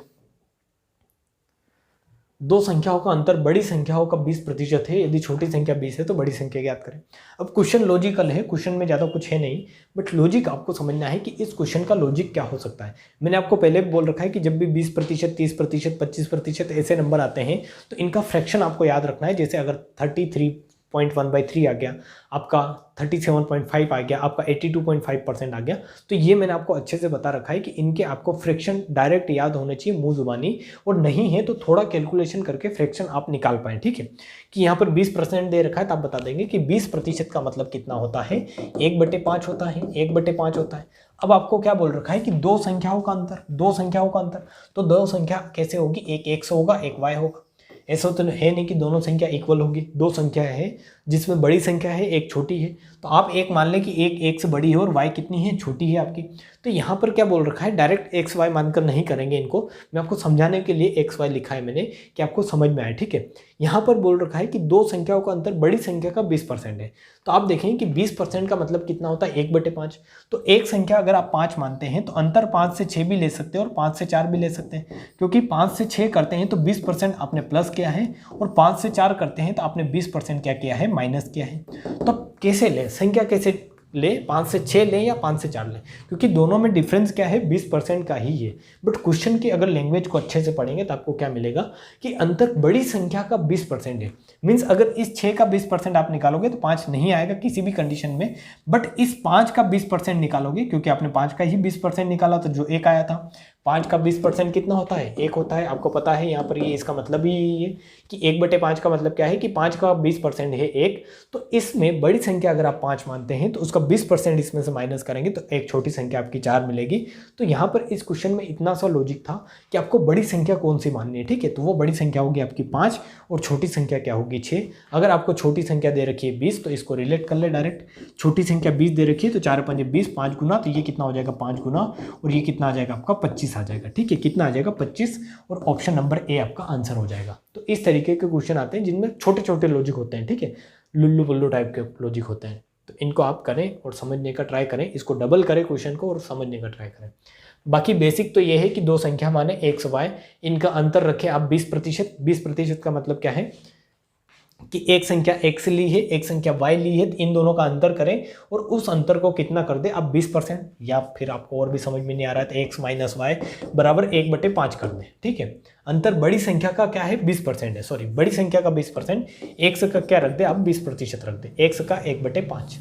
दो संख्याओं का अंतर बड़ी संख्याओं का 20% है, यदि छोटी संख्या 20 है तो बड़ी संख्या ज्ञात करें। अब क्वेश्चन लॉजिकल है, क्वेश्चन में ज़्यादा कुछ है नहीं, बट लॉजिक आपको समझना है कि इस क्वेश्चन का लॉजिक क्या हो सकता है। मैंने आपको पहले भी बोल रखा है कि जब भी 20%, 30%, 25% ऐसे नंबर आते हैं तो इनका फ्रैक्शन आपको याद रखना है। जैसे अगर 33.1/3 आ गया, आपका 37.5 आ गया, आपका 82.5% आ गया, तो ये मैंने आपको अच्छे से बता रखा है कि इनके आपको फ्रैक्शन डायरेक्ट याद होने चाहिए मुंह जुबानी, और नहीं है तो थोड़ा कैलकुलेशन करके फ्रैक्शन आप निकाल पाएँ। ठीक है, कि यहाँ पर 20% दे रखा है तो आप बता देंगे कि 20% का मतलब कितना होता है, 1/5 होता है, 1/5 होता है। अब आपको क्या बोल रखा है कि दो संख्याओं का अंतर, तो दो संख्या कैसे होगी, एक x होगा, एक y होगा। ऐसा तो है नहीं कि दोनों संख्या इक्वल होगी, दो संख्या है जिसमें बड़ी संख्या है, एक छोटी है, तो आप एक मान लें कि एक से बड़ी है और y कितनी है, छोटी है आपकी। तो यहाँ पर क्या बोल रखा है, डायरेक्ट x y मानकर नहीं करेंगे इनको, मैं आपको समझाने के लिए x y लिखा है मैंने कि आपको समझ में आए। ठीक है, यहाँ पर बोल रखा है कि दो संख्याओं का अंतर बड़ी संख्या का 20% है, तो आप देखें कि 20% का मतलब कितना होता है, 1/5। तो एक संख्या अगर आप 5 मानते हैं तो अंतर 5 से 6 भी ले सकते हैं और 5 से 4 भी ले सकते हैं, क्योंकि 5 से 6 करते हैं तो 20% आपने प्लस किया है, और 5 से 4 करते हैं तो आपने 20% क्या किया है, माइनस किया है। तो कैसे ले, संख्या कैसे ले, 5 से 6 लें या 5 से 4 लें, क्योंकि दोनों में डिफरेंस क्या है, 20% का ही है। बट क्वेश्चन की अगर लैंग्वेज को अच्छे से पढ़ेंगे तो आपको क्या मिलेगा कि अंतर बड़ी संख्या का 20% है। मीन्स अगर इस 6 का 20% आप निकालोगे तो 5 नहीं आएगा किसी भी कंडीशन में, बट इस 5 का 20% निकालोगे, क्योंकि आपने 5 का ही 20% निकाला तो जो एक आया था, 5 का 20% कितना होता है, 1 होता है। आपको पता है यहाँ पर ये इसका मतलब ही यही है कि 1/5 का मतलब क्या है कि 5 का 20% है 1, तो इसमें बड़ी संख्या अगर आप 5 मानते हैं तो उसका 20% इसमें से माइनस करेंगे तो एक छोटी संख्या आपकी 4 मिलेगी। तो यहाँ पर इस क्वेश्चन में इतना सा लॉजिक था कि आपको बड़ी संख्या कौन सी माननी है। ठीक है, तो वो बड़ी संख्या होगी आपकी 5 और छोटी संख्या क्या होगी 6। अगर आपको छोटी संख्या दे रखी है 20 तो इसको रिलेट कर ले डायरेक्ट, छोटी संख्या 20 दे रखी है तो 4 5 20, 5 गुना, तो ये कितना हो जाएगा 5 गुना, और ये कितना आ जाएगा आपका 25 आ जाएगा। ठीक है, कितना आ जाएगा 25, और ऑप्शन नंबर ए आपका आंसर हो जाएगा। तो इस तरीके के क्वेश्चन आते हैं जिनमें छोटे छोटे लॉजिक होते हैं। ठीक है, लुल्लू पुल्लू टाइप के लॉजिक होते हैं, तो इनको आप करें और समझने का ट्राई करें, इसको डबल करें क्वेश्चन को और समझने का ट्राई करें। बाकी बेसिक तो ये है कि दो संख्या माने x y, इनका अंतर रखें आप 20%। 20% का मतलब क्या है कि एक संख्या x ली है, एक संख्या y ली है, इन दोनों का अंतर करें और उस अंतर को कितना कर दे आप 20%, या फिर आपको और भी समझ में नहीं आ रहा है तो x माइनस वाई बराबर 1/5 कर दें। ठीक है, अंतर बड़ी संख्या का क्या है 20% है, सॉरी बड़ी संख्या का 20%, x का क्या रख दे आप 20% रख दे, x का 1/5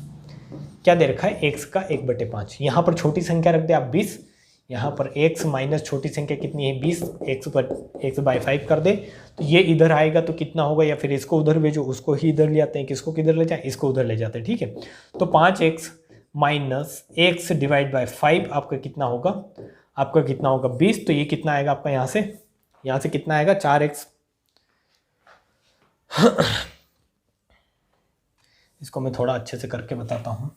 क्या दे रखा है, x का 1/5। यहाँ पर छोटी संख्या रख दे आप 20, यहाँ पर x माइनस छोटी संख्या कितनी है 20, x/5 कर दे, तो ये इधर आएगा तो कितना होगा, या फिर इसको उधर भेजो, उसको ही इधर ले आते हैं, किसको किधर ले जाए, इसको उधर ले जाते हैं। ठीक है, तो 5x minus x divide by 5 आपका कितना होगा, आपका कितना होगा 20, तो ये कितना आएगा आपका यहाँ से कितना आएगा 4x। इसको मैं थोड़ा अच्छे से करके बताता हूँ।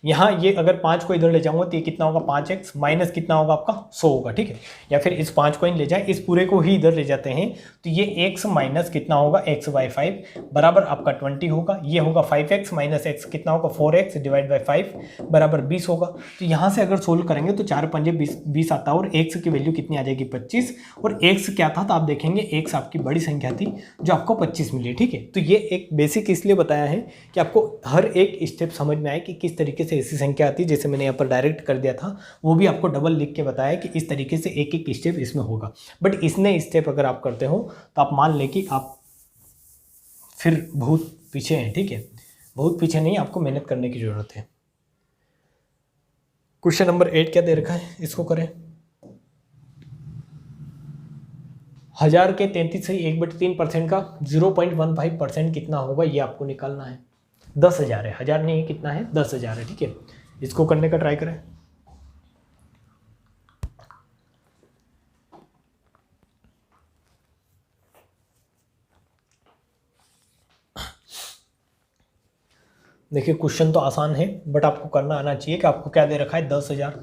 यहाँ ये अगर 5 को इधर ले जाऊंगा तो ये कितना होगा 5x माइनस कितना होगा आपका 100 होगा। ठीक है, या फिर इस 5 को इन ले जाए, इस पूरे को ही इधर ले जाते हैं तो ये x माइनस कितना होगा x/5 बराबर आपका 20 होगा। ये होगा 5x माइनस x कितना होगा 4x डिवाइड बाई 5 बराबर 20 होगा। तो यहाँ से अगर सोल्व करेंगे तो 4 पंजे 20 आता है और x की वैल्यू कितनी आ जाएगी 25, और x क्या था तो आप देखेंगे x आपकी बड़ी संख्या थी जो आपको 25 मिली। ठीक है, तो ये एक बेसिक इसलिए बताया है कि आपको हर एक स्टेप समझ में आए कि किस तरीके से ऐसी संख्या आती है। जैसे मैंने यहाँ पर डायरेक्ट कर दिया था, वो भी आपको डबल लिख के बताया कि इस तरीके से एक एक स्टेप इसमें होगा। बट इसने स्टेप अगर आप करते हो तो आप मान लें कि आप फिर बहुत पीछे हैं। ठीक है, बहुत पीछे नहीं, आपको मेहनत करने की ज़रूरत है। क्वेश्चन नंबर 8 क्या दे रखा है, इसको करें। 1000 के 33 से 1/3% का 0.15% कितना होगा, ये आपको निकालना है। 10,000 है, 1000 नहीं, कितना है, 10,000 है, ठीक है। इसको करने का ट्राई करें। देखिए क्वेश्चन तो आसान है, बट आपको करना आना चाहिए कि आपको क्या दे रखा है, 10,000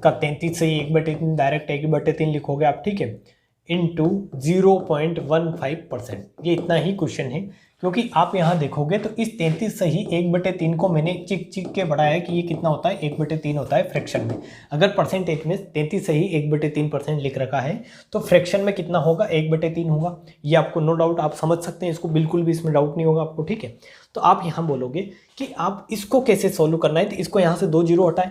का 33 से 1/3 डायरेक्ट 1/3 लिखोगे आप, ठीक है, इंटू 0.15%। ये इतना ही क्वेश्चन है, क्योंकि आप यहाँ देखोगे तो इस 33 से ही 1/3 को मैंने चिक चिक के बढ़ाया है कि ये कितना होता है, 1/3 होता है फ्रैक्शन में। अगर परसेंटेज में 33 से ही 1/3% लिख रखा है तो फ्रैक्शन में कितना होगा, 1/3 होगा। ये आपको नो डाउट आप समझ सकते हैं, इसको बिल्कुल भी इसमें डाउट नहीं होगा आपको, ठीक है। तो आप यहाँ बोलोगे कि आप इसको कैसे सोल्व करना है, तो इसको यहाँ से 2 जीरो हटाएं।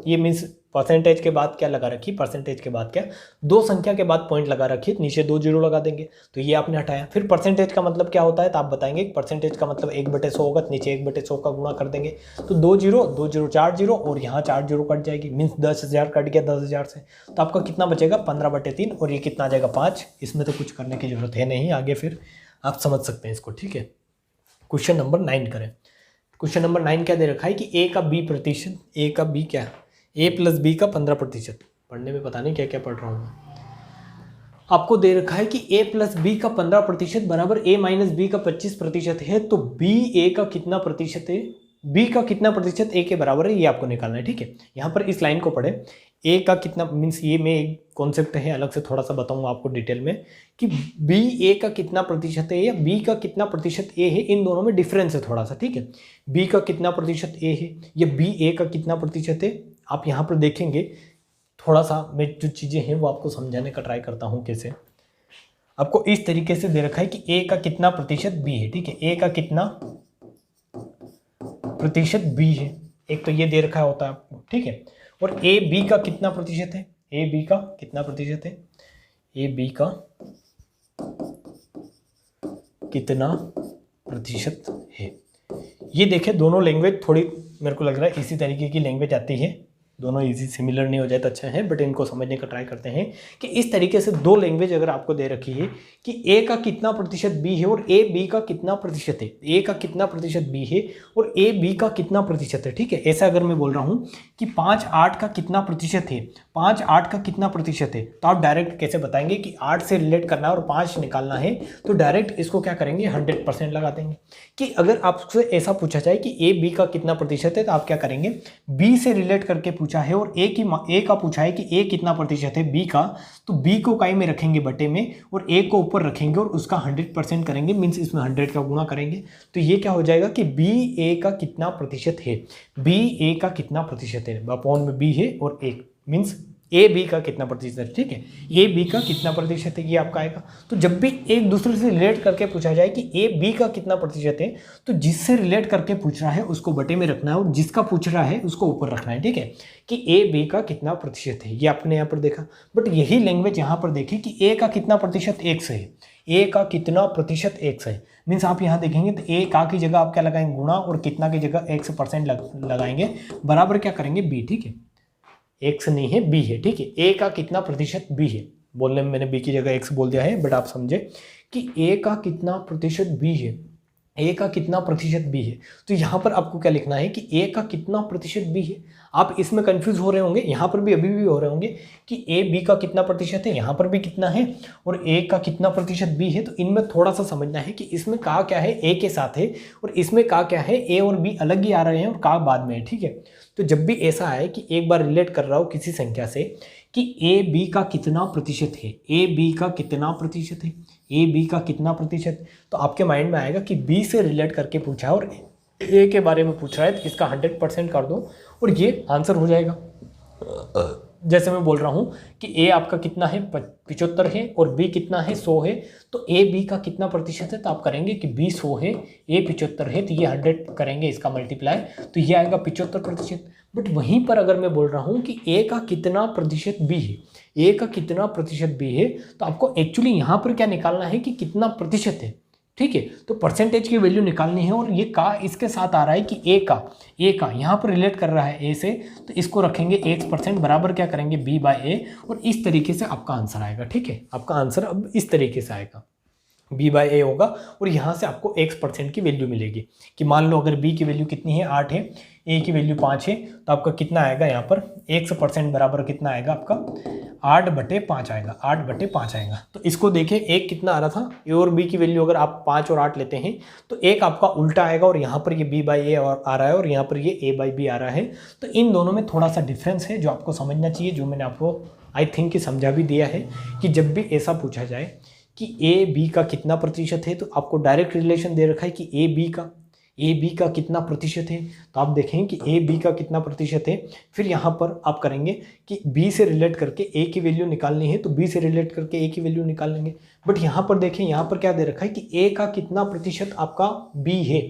ये मीन्स परसेंटेज के बाद क्या लगा रखी, परसेंटेज के बाद क्या, दो संख्या के बाद पॉइंट लगा रखी, नीचे 2 जीरो लगा देंगे, तो ये आपने हटाया। फिर परसेंटेज का मतलब क्या होता है, तो आप बताएंगे परसेंटेज का मतलब 1/100 होगा, तो नीचे 1/100 का गुणा कर देंगे, तो 2 जीरो 2 जीरो 4 जीरो, और यहाँ 4 जीरो कट जाएगी, मीन्स 10,000 कट गया 10,000 से, तो आपका कितना बचेगा, 15/3, और ये कितना आ जाएगा, 5। इसमें तो कुछ करने की जरूरत है नहीं, आगे फिर आप समझ सकते हैं इसको, ठीक है। क्वेश्चन नंबर 9 करें। क्वेश्चन नंबर 9 क्या दे रखा है कि ए का बी प्रतिशत, ए का बी क्या, ए प्लस बी का 15%। पढ़ने में पता नहीं क्या क्या पढ़ रहा हूँ मैं। आपको दे रखा है कि ए प्लस बी का 15% बराबर ए माइनस बी का 25% है, तो बी ए का कितना प्रतिशत है, बी का कितना प्रतिशत ए के बराबर है, ये आपको निकालना है, ठीक है। यहाँ पर इस लाइन को पढ़े, ए का कितना, मीन्स ये में एक कॉन्सेप्ट है अलग से, थोड़ा सा बताऊंगा आपको डिटेल में कि बी ए का कितना प्रतिशत है या बी का कितना प्रतिशत ए है, इन दोनों में डिफरेंस है थोड़ा सा, ठीक है। बी का कितना प्रतिशत ए है या बी ए का कितना प्रतिशत है, आप यहाँ पर देखेंगे थोड़ा सा मैं जो चीज़ें हैं वो आपको समझाने का ट्राई करता हूँ कैसे। आपको इस तरीके से दे रखा है कि ए का कितना प्रतिशत बी है, ठीक है, ए का कितना प्रतिशत बी है, एक तो ये दे रखा होता है आपको, ठीक है। और ए बी का कितना प्रतिशत है, ए बी का कितना प्रतिशत है, ए बी का कितना प्रतिशत है। ये देखें दोनों लैंग्वेज थोड़ी मेरे को लग रहा है इसी तरीके की लैंग्वेज आती है, दोनों इजी सिमिलर नहीं हो जाए तो अच्छा है, बट इनको समझने का ट्राई करते हैं कि इस तरीके से दो लैंग्वेज अगर आपको दे रखी है कि ए का कितना प्रतिशत बी है और ए बी का कितना प्रतिशत है, ए का कितना प्रतिशत बी है और ए बी का कितना प्रतिशत है, ठीक है। ऐसा अगर मैं बोल रहा हूँ कि 5-8 का कितना प्रतिशत है, 5-8 का कितना प्रतिशत है, तो आप डायरेक्ट कैसे बताएंगे कि 8 से रिलेट करना है और 5 निकालना है, तो डायरेक्ट इसको क्या करेंगे 100% लगा देंगे। कि अगर आपसे ऐसा पूछा जाए कि ए बी का कितना प्रतिशत है, तो आप क्या करेंगे, बी से रिलेट करके पूछा है और ए का पूछा है कि ए कितना प्रतिशत है बी का, तो बी को काई में रखेंगे बटे में और ए को ऊपर रखेंगे और उसका 100% करेंगे, मीन्स इसमें 100 का गुणा करेंगे, तो ये क्या हो जाएगा कि बी ए का कितना प्रतिशत है, बी ए का कितना प्रतिशत है, अपॉन में बी है और ए, मीन्स ए बी का कितना प्रतिशत है, ठीक है, ए बी का कितना प्रतिशत है, ये आपका आएगा। तो जब भी एक दूसरे से रिलेट करके पूछा जाए कि ए बी का कितना प्रतिशत है, तो जिससे रिलेट करके पूछ रहा है उसको बटे में रखना है और जिसका पूछ रहा है उसको ऊपर रखना है, ठीक है, कि ए बी का कितना प्रतिशत है, ये आपने यहाँ पर देखा। बट यही लैंग्वेज यहाँ पर देखी कि ए का कितना प्रतिशत x है, ए का कितना प्रतिशत x है, मीन्स आप यहाँ देखेंगे तो ए का की जगह आप क्या लगाएंगे गुणा और कितना की जगह x% लगाएंगे, बराबर क्या करेंगे b, ठीक है, x नहीं है b है, ठीक है। a का कितना प्रतिशत b है, बोलने में मैंने b की जगह x बोल दिया है, बट आप समझे कि a का कितना प्रतिशत b है, a का कितना प्रतिशत b है, तो यहाँ पर आपको क्या लिखना है कि a का कितना प्रतिशत b है। आप इसमें कंफ्यूज हो रहे होंगे, यहाँ पर भी अभी भी हो रहे होंगे कि a b का कितना प्रतिशत है, यहाँ पर भी कितना है और a का कितना प्रतिशत b है, तो इनमें थोड़ा सा समझना है कि इसमें का क्या है a के साथ है और इसमें का क्या है a और b अलग ही आ रहे हैं और का बाद में है, ठीक है। तो जब भी ऐसा आए कि एक बार रिलेट कर रहा हो किसी संख्या से कि ए बी का कितना प्रतिशत है, ए बी का कितना प्रतिशत है, ए बी का कितना प्रतिशत, तो आपके माइंड में आएगा कि बी से रिलेट करके पूछा है और ए के बारे में पूछ रहा है, तो इसका 100% कर दो और ये आंसर हो जाएगा। जैसे मैं बोल रहा हूँ कि ए आपका कितना है 75 है और बी कितना है 100 है, तो ए बी का कितना प्रतिशत है, तो आप करेंगे कि बी 100 है ए 75 है, तो ये 100 करेंगे इसका मल्टीप्लाई, तो ये आएगा 75%। बट वहीं पर अगर मैं बोल रहा हूँ कि ए का कितना प्रतिशत बी है, ए का कितना प्रतिशत बी है, तो आपको एक्चुअली यहाँ पर क्या निकालना है कि कितना प्रतिशत है, ठीक है। तो परसेंटेज की वैल्यू निकालनी है और ये का इसके साथ आ रहा है कि ए का यहाँ पर रिलेट कर रहा है ए से, तो इसको रखेंगे x% बराबर क्या करेंगे b/a, और इस तरीके से आपका आंसर आएगा। ठीक है, आपका आंसर अब इस तरीके से आएगा, b/a होगा और यहाँ से आपको x% की वैल्यू मिलेगी कि मान लो अगर b की वैल्यू कितनी है 8 है, a की वैल्यू 5 है, तो आपका कितना आएगा यहाँ पर x% बराबर कितना आएगा आपका 8/5 आएगा, 8/5 आएगा। तो इसको देखें, एक कितना आ रहा था a और b की वैल्यू अगर आप 5 और 8 लेते हैं तो एक आपका उल्टा आएगा और यहाँ पर ये b/a और आ रहा है और यहाँ पर ये a/b आ रहा है। तो इन दोनों में थोड़ा सा डिफरेंस है जो आपको समझना चाहिए, जो मैंने आपको आई थिंक कि समझा भी दिया है कि जब भी ऐसा पूछा जाए कि ए बी का कितना प्रतिशत है, तो आपको डायरेक्ट रिलेशन दे रखा है कि ए बी का कितना प्रतिशत है, तो आप देखें कि ए बी का कितना प्रतिशत है, फिर यहाँ पर आप करेंगे कि बी से रिलेट करके ए की वैल्यू निकालनी है तो बी से रिलेट करके ए की वैल्यू निकाल लेंगे। बट यहाँ पर देखें, यहाँ पर क्या दे रखा है कि ए का कितना प्रतिशत आपका बी है,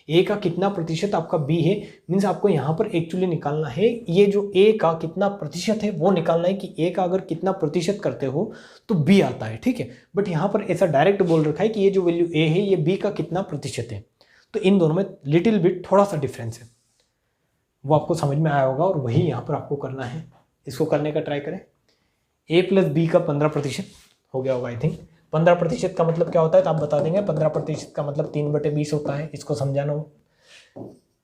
ए का कितना प्रतिशत आपका बी है, मीन्स आपको यहाँ पर एक्चुअली निकालना है ये जो ए का कितना प्रतिशत है वो निकालना है कि ए का अगर कितना प्रतिशत करते हो तो बी आता है। ठीक है, बट यहाँ पर ऐसा डायरेक्ट बोल रखा है कि ये जो वैल्यू ए है ये बी का कितना प्रतिशत है। तो इन दोनों में लिटिल बिट थोड़ा सा डिफरेंस है, वो आपको समझ में आया होगा और वही यहाँ पर आपको करना है। इसको करने का ट्राई करें। a + b का 15% हो गया होगा आई थिंक। 15% का मतलब क्या होता है तो आप बता देंगे। 15% का मतलब 3/20 होता है। इसको समझाना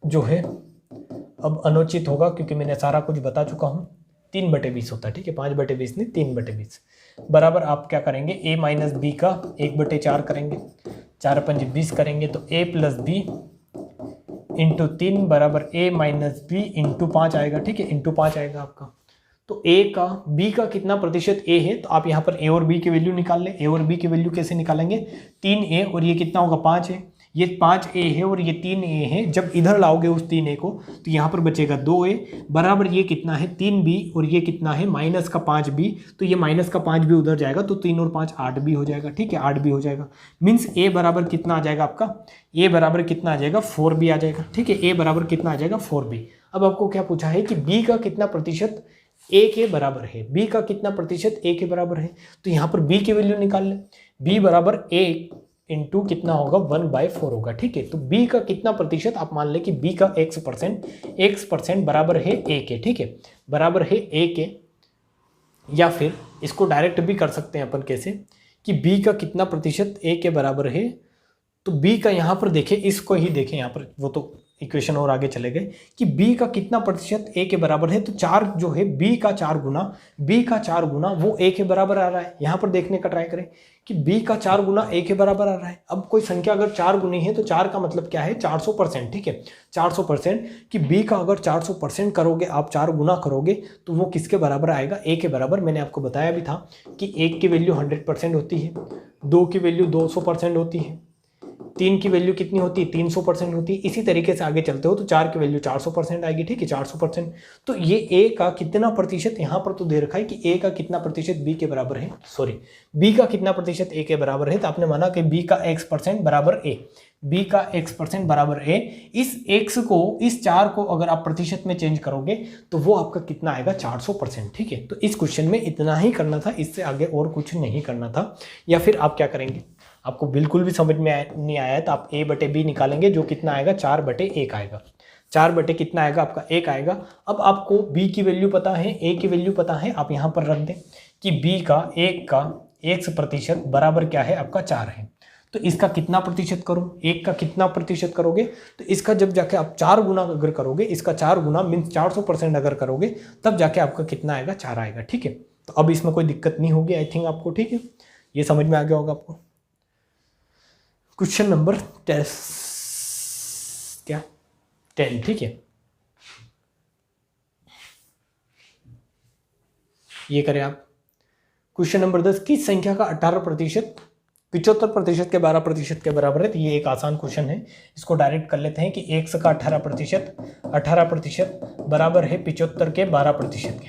जो है अब अनुचित होगा क्योंकि मैंने सारा कुछ बता चुका हूँ। 3/20 होता है। ठीक है, 5/20 नहीं, 3/20 बराबर आप क्या करेंगे a - b का 1/4 करेंगे, 4×5 20 करेंगे तो a + b × 3 बराबर a - b × 5 आएगा। ठीक है, × 5 आएगा आपका। तो a का b का कितना प्रतिशत a है, तो आप यहाँ पर a और b की वैल्यू निकाल लें। a और b की वैल्यू कैसे निकालेंगे, 3a और ये कितना होगा 5 है, ये 5a है और ये 3a है। जब इधर लाओगे उस 3a को तो यहाँ पर बचेगा 2a बराबर ये कितना है 3b और ये कितना है -5b, तो ये -5b उधर जाएगा तो 3 और 5 8b हो जाएगा। ठीक है, 8b हो जाएगा। मीन्स a बराबर कितना आ जाएगा आपका, a बराबर कितना आ जाएगा 4b आ जाएगा। ठीक है, a बराबर कितना आ जाएगा 4b। अब आपको क्या पूछा है कि b का कितना प्रतिशत a के बराबर है, b का कितना प्रतिशत a के बराबर है, तो यहाँ पर b की वैल्यू निकाल लें। b बराबर a इंटू कितना होगा 1/4 होगा। ठीक है, तो b का कितना प्रतिशत आप मान लें कि b का x% बराबर है a के। ठीक है, बराबर है a के, या फिर इसको डायरेक्ट भी कर सकते हैं अपन कैसे कि b का कितना प्रतिशत a के बराबर है, तो b का यहाँ पर देखें, इसको ही देखें यहाँ पर, वो तो इक्वेशन और आगे चले गए कि b का कितना प्रतिशत a के बराबर है, तो 4 जो है b का 4 गुना वो a के बराबर आ रहा है। यहाँ पर देखने का ट्राई करें कि b का 4 गुना a के बराबर आ रहा है। अब कोई संख्या अगर 4 गुनी है तो 4 का मतलब क्या है 400%। ठीक है, 400% कि b का अगर 400% करोगे आप, 4 गुना करोगे तो वो किसके बराबर आएगा, a के बराबर। मैंने आपको बताया भी था कि 1 की वैल्यू 100% होती है, 2 की वैल्यू 200% होती है, 3 की वैल्यू कितनी होती है 300% होती है। इसी तरीके से आगे चलते हो तो 4 की वैल्यू 400% आएगी। ठीक है, 400%। तो ये a का कितना प्रतिशत यहाँ पर तो दे रखा है कि a का कितना प्रतिशत b के बराबर है, सॉरी b का कितना प्रतिशत a के बराबर है, तो आपने माना कि b का x% बराबर a, b का x% बराबर a। इस x को, इस 4 को अगर आप प्रतिशत में चेंज करोगे तो वो आपका कितना आएगा 400%। ठीक है, तो इस क्वेश्चन में इतना ही करना था, इससे आगे और कुछ नहीं करना था। या फिर आप क्या करेंगे, आपको बिल्कुल भी समझ में नहीं आया है तो आप a/b निकालेंगे, जो कितना आएगा 4/1 आएगा। 4 कितना आएगा आपका 1 आएगा। अब आपको b की वैल्यू पता है, a की वैल्यू पता है, आप यहाँ पर रख दें कि b का 1 का x% बराबर क्या है आपका 4 है। तो इसका कितना प्रतिशत करो, 1 का कितना प्रतिशत करोगे, तो इसका जब जाके आप 4 गुना अगर करोगे, इसका 4 गुना मीन्स 400% अगर करोगे तब जाके आपका कितना आएगा 4 आएगा। ठीक है, तो अब इसमें कोई दिक्कत नहीं होगी आई थिंक आपको। ठीक है, ये समझ में आ गया होगा आपको। क्वेश्चन नंबर 10 ठीक है, ये करें आप। क्वेश्चन नंबर 10, किस संख्या का 18% 75% के 12% के बराबर है। तो ये एक आसान क्वेश्चन है, इसको डायरेक्ट कर लेते हैं कि x का 18% बराबर है 75 के 12%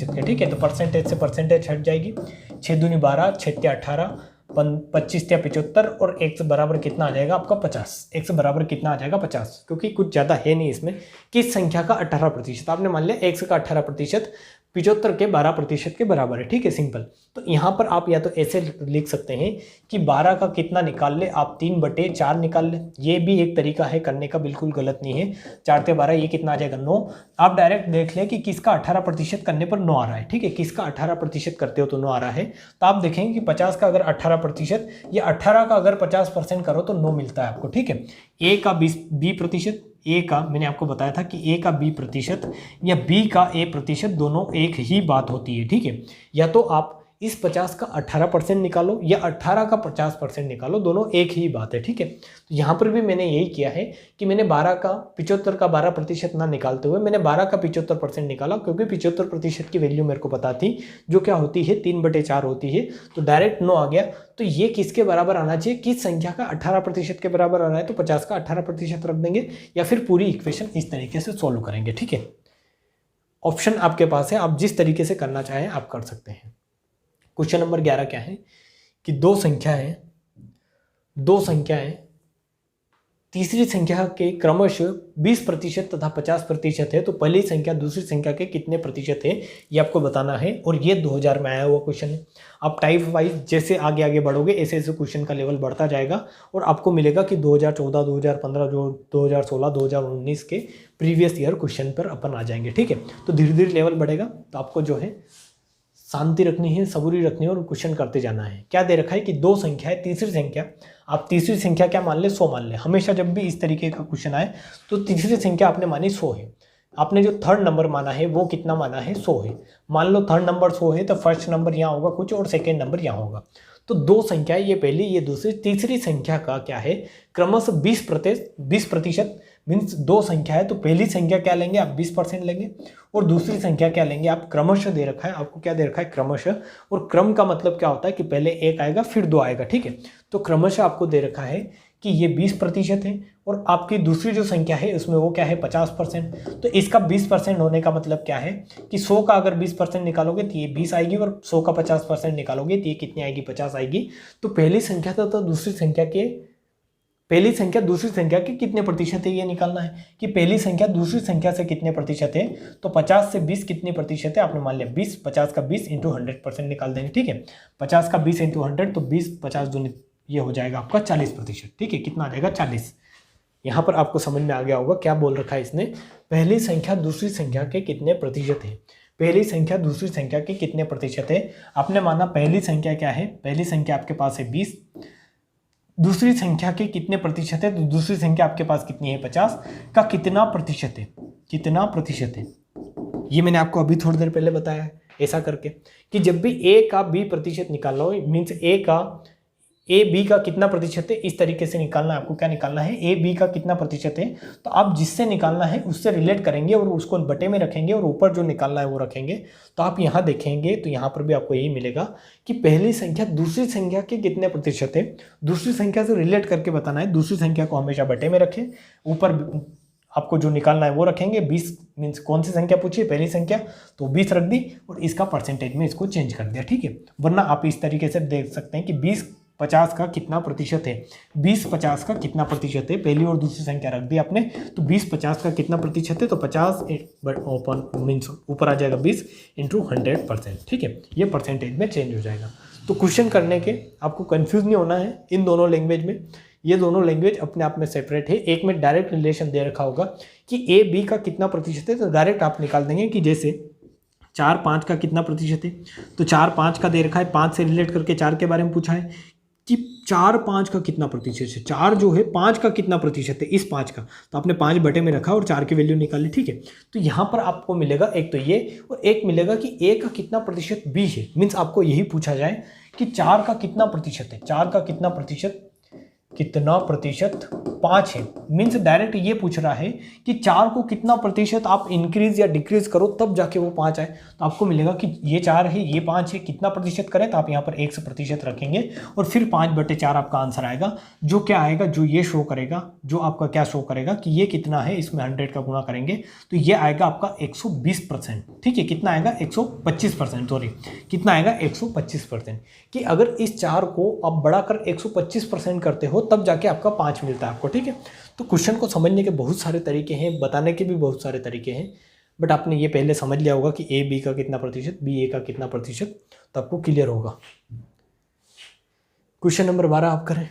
के। ठीक है, तो परसेंटेज से परसेंटेज हट जाएगी, 6 दूनी 12, 6 त्या 18, 25 या 75 और x बराबर कितना आ जाएगा आपका 50। x बराबर कितना आ जाएगा 50, क्योंकि कुछ ज़्यादा है नहीं इसमें। किस संख्या का 18%, आपने मान लिया x का 18% 75 के 12% के बराबर है। ठीक है, सिंपल। तो यहाँ पर आप या तो ऐसे लिख सकते हैं कि 12 का कितना निकाल ले, आप 3/4 निकाल ले। ये भी एक तरीका है करने का, बिल्कुल गलत नहीं है। 4 से 12 ये कितना आ जाएगा 9। आप डायरेक्ट देख लें कि किसका 18% करने पर 9 आ रहा है। ठीक है, किसका 18% करते हो तो 9 आ रहा है। तो आप देखेंगे कि 50 का अगर 18% या 18 का अगर 50% करो तो 9 मिलता है आपको। ठीक है, ए का 20%, ए का मैंने आपको बताया था कि ए का 20% या बी का A% दोनों एक ही बात होती है। ठीक है, या तो आप इस 50 का 18% निकालो या 18 का 50% निकालो, दोनों एक ही बात है। ठीक है, तो यहाँ पर भी मैंने यही किया है कि मैंने 75 का 12% ना निकालते हुए मैंने 12 का 75% निकाला, क्योंकि 75% की वैल्यू मेरे को पता थी जो क्या होती है 3/4 होती है। तो डायरेक्ट 9 आ गया। तो ये किसके बराबर आना चाहिए, किस संख्या का 18% के बराबर आना है, तो 50 का 18% रख देंगे या फिर पूरी इक्वेशन इस तरीके से सॉल्व करेंगे। ठीक है, ऑप्शन आपके पास है, आप जिस तरीके से करना चाहें आप कर सकते हैं। क्वेश्चन नंबर 11 क्या है कि दो संख्याएं तीसरी संख्या के क्रमशः 20% तथा 50% है, तो पहली संख्या दूसरी संख्या के कितने प्रतिशत है ये आपको बताना है। और ये 2000 में आया हुआ क्वेश्चन है। आप टाइप वाइज जैसे आगे आगे बढ़ोगे ऐसे ऐसे क्वेश्चन का लेवल बढ़ता जाएगा और आपको मिलेगा कि 2014, 2015, 2016, 2019 के प्रीवियस ईयर क्वेश्चन पर अपन आ जाएंगे। ठीक है, तो धीरे धीरे लेवल बढ़ेगा। तो आपको जो है शांति रखनी है, सबूरी रखनी है और क्वेश्चन करते जाना है। क्या दे रखा है कि दो संख्या है, तीसरी संख्या, आप तीसरी संख्या क्या मान ले, 100 मान ले। हमेशा जब भी इस तरीके का क्वेश्चन आए तो तीसरी संख्या आपने मानी 100 है। आपने जो थर्ड नंबर माना है वो कितना माना है, 100 है। मान लो थर्ड नंबर 100 है तो फर्स्ट नंबर यहाँ होगा कुछ और सेकेंड नंबर यहाँ होगा। तो दो संख्या, ये पहली ये दूसरी, तीसरी संख्या का क्या है क्रमशः 20% मीन्स दो संख्या है तो पहली संख्या क्या लेंगे आप 20% लेंगे और दूसरी संख्या क्या लेंगे आप क्रमशः दे रखा है, आपको क्या दे रखा है क्रमशः। और क्रम का मतलब क्या होता है कि पहले एक आएगा फिर दो आएगा। ठीक है, तो क्रमशः आपको दे रखा है कि ये 20% है और आपकी दूसरी जो संख्या है उसमें वो क्या है 50%। तो इसका 20% होने का मतलब क्या है कि 100 का अगर 20% निकालोगे तो ये 20 आएगी और 100 का 50% निकालोगे तो ये कितनी आएगी 50 आएगी। तो पहली संख्या तो दूसरी संख्या के पहली संख्या दूसरी संख्या के कितने प्रतिशत है ये निकालना है कि पहली संख्या दूसरी संख्या से कितने प्रतिशत है। तो 50 से 20 कितने प्रतिशत है आपने मान लिया 20, 50 का 20 इंटू 100% निकाल देंगे। ठीक है, 50 का 20 इंटू 100 तो 20, 50 दूनी ये हो जाएगा आपका 40%। ठीक है, कितना आ जाएगा 40। यहाँ पर आपको समझ में आ गया होगा क्या बोल रखा है इसने, पहली संख्या दूसरी संख्या के कितने प्रतिशत है। पहली संख्या दूसरी संख्या के कितने प्रतिशत है, आपने माना पहली संख्या क्या है, पहली संख्या आपके पास है 20, दूसरी संख्या के कितने प्रतिशत है, तो दूसरी संख्या आपके पास कितनी है 50 का कितना प्रतिशत है, कितना प्रतिशत है ये मैंने आपको अभी थोड़ी देर पहले बताया है। ऐसा करके कि जब भी a का b% निकालना हो मीन्स ए बी का कितना प्रतिशत है इस तरीके से निकालना है। आपको क्या निकालना है ए बी का कितना प्रतिशत है, तो आप जिससे निकालना है उससे रिलेट करेंगे और उसको बटे में रखेंगे और ऊपर जो निकालना है वो रखेंगे। तो आप यहाँ देखेंगे तो यहाँ पर भी आपको यही मिलेगा कि पहली संख्या दूसरी संख्या के कितने प्रतिशत है, दूसरी संख्या से रिलेट करके बताना है। दूसरी संख्या को हमेशा बटे में रखें, ऊपर आपको जो निकालना है वो रखेंगे। 20 मीन्स कौन सी संख्या पूछिए पहली संख्या, तो 20 रख दी और इसका परसेंटेज में इसको चेंज कर दिया। ठीक है, वरना आप इस तरीके से देख सकते हैं कि 20 50 का कितना प्रतिशत है, 20 50 का कितना प्रतिशत है, पहली और दूसरी संख्या रख दी आपने। तो 20 50 का कितना प्रतिशत है, तो 50 ओपन मीन्स ऊपर आ जाएगा 20 इंटू 100%। ठीक है, ये परसेंटेज में चेंज हो जाएगा। तो क्वेश्चन करने के आपको कंफ्यूज नहीं होना है इन दोनों लैंग्वेज में। ये दोनों लैंग्वेज अपने आप में सेपरेट है। एक में डायरेक्ट रिलेशन दे रखा होगा कि ए बी का कितना प्रतिशत है, तो डायरेक्ट आप निकाल देंगे कि जैसे 4 5 का कितना प्रतिशत है, तो 4 5 का दे रखा है, 5 से रिलेट करके 4 के बारे में पूछा है कि 4 5 का कितना प्रतिशत है, 4 जो है 5 का कितना प्रतिशत है इस 5 का, तो आपने 5 बटे में रखा और 4 की वैल्यू निकाली। ठीक है, तो यहाँ पर आपको मिलेगा एक तो ये और एक मिलेगा कि ए का कितना प्रतिशत बी है। मीन्स आपको यही पूछा जाए कि 4 का कितना प्रतिशत है, 4 का कितना प्रतिशत 5 है। मीन्स डायरेक्ट ये पूछ रहा है कि 4 को कितना प्रतिशत आप इंक्रीज या डिक्रीज करो तब जाके वो 5 आए। तो आपको मिलेगा कि ये 4 है ये 5 है, कितना प्रतिशत करें, तो आप यहाँ पर 100% रखेंगे और फिर 5/4 आपका आंसर आएगा। जो क्या आएगा, जो ये शो करेगा, जो आपका क्या शो करेगा कि ये कितना है, इसमें 100 का गुणा करेंगे तो ये आएगा आपका 120%। ठीक है, कितना आएगा 125%, सॉरी कितना आएगा 125%। कि अगर इस 4 को आप बढ़ाकर 125% करते हो तब जाके आपका 5 मिलता है आपको। ठीक है, तो क्वेश्चन को समझने के बहुत सारे तरीके हैं, बताने के भी बहुत सारे तरीके हैं। बट आपने ये पहले समझ लिया होगा कि ए बी का कितना प्रतिशत, बी ए का कितना प्रतिशत, तो आपको क्लियर होगा। क्वेश्चन नंबर 12 आप करें।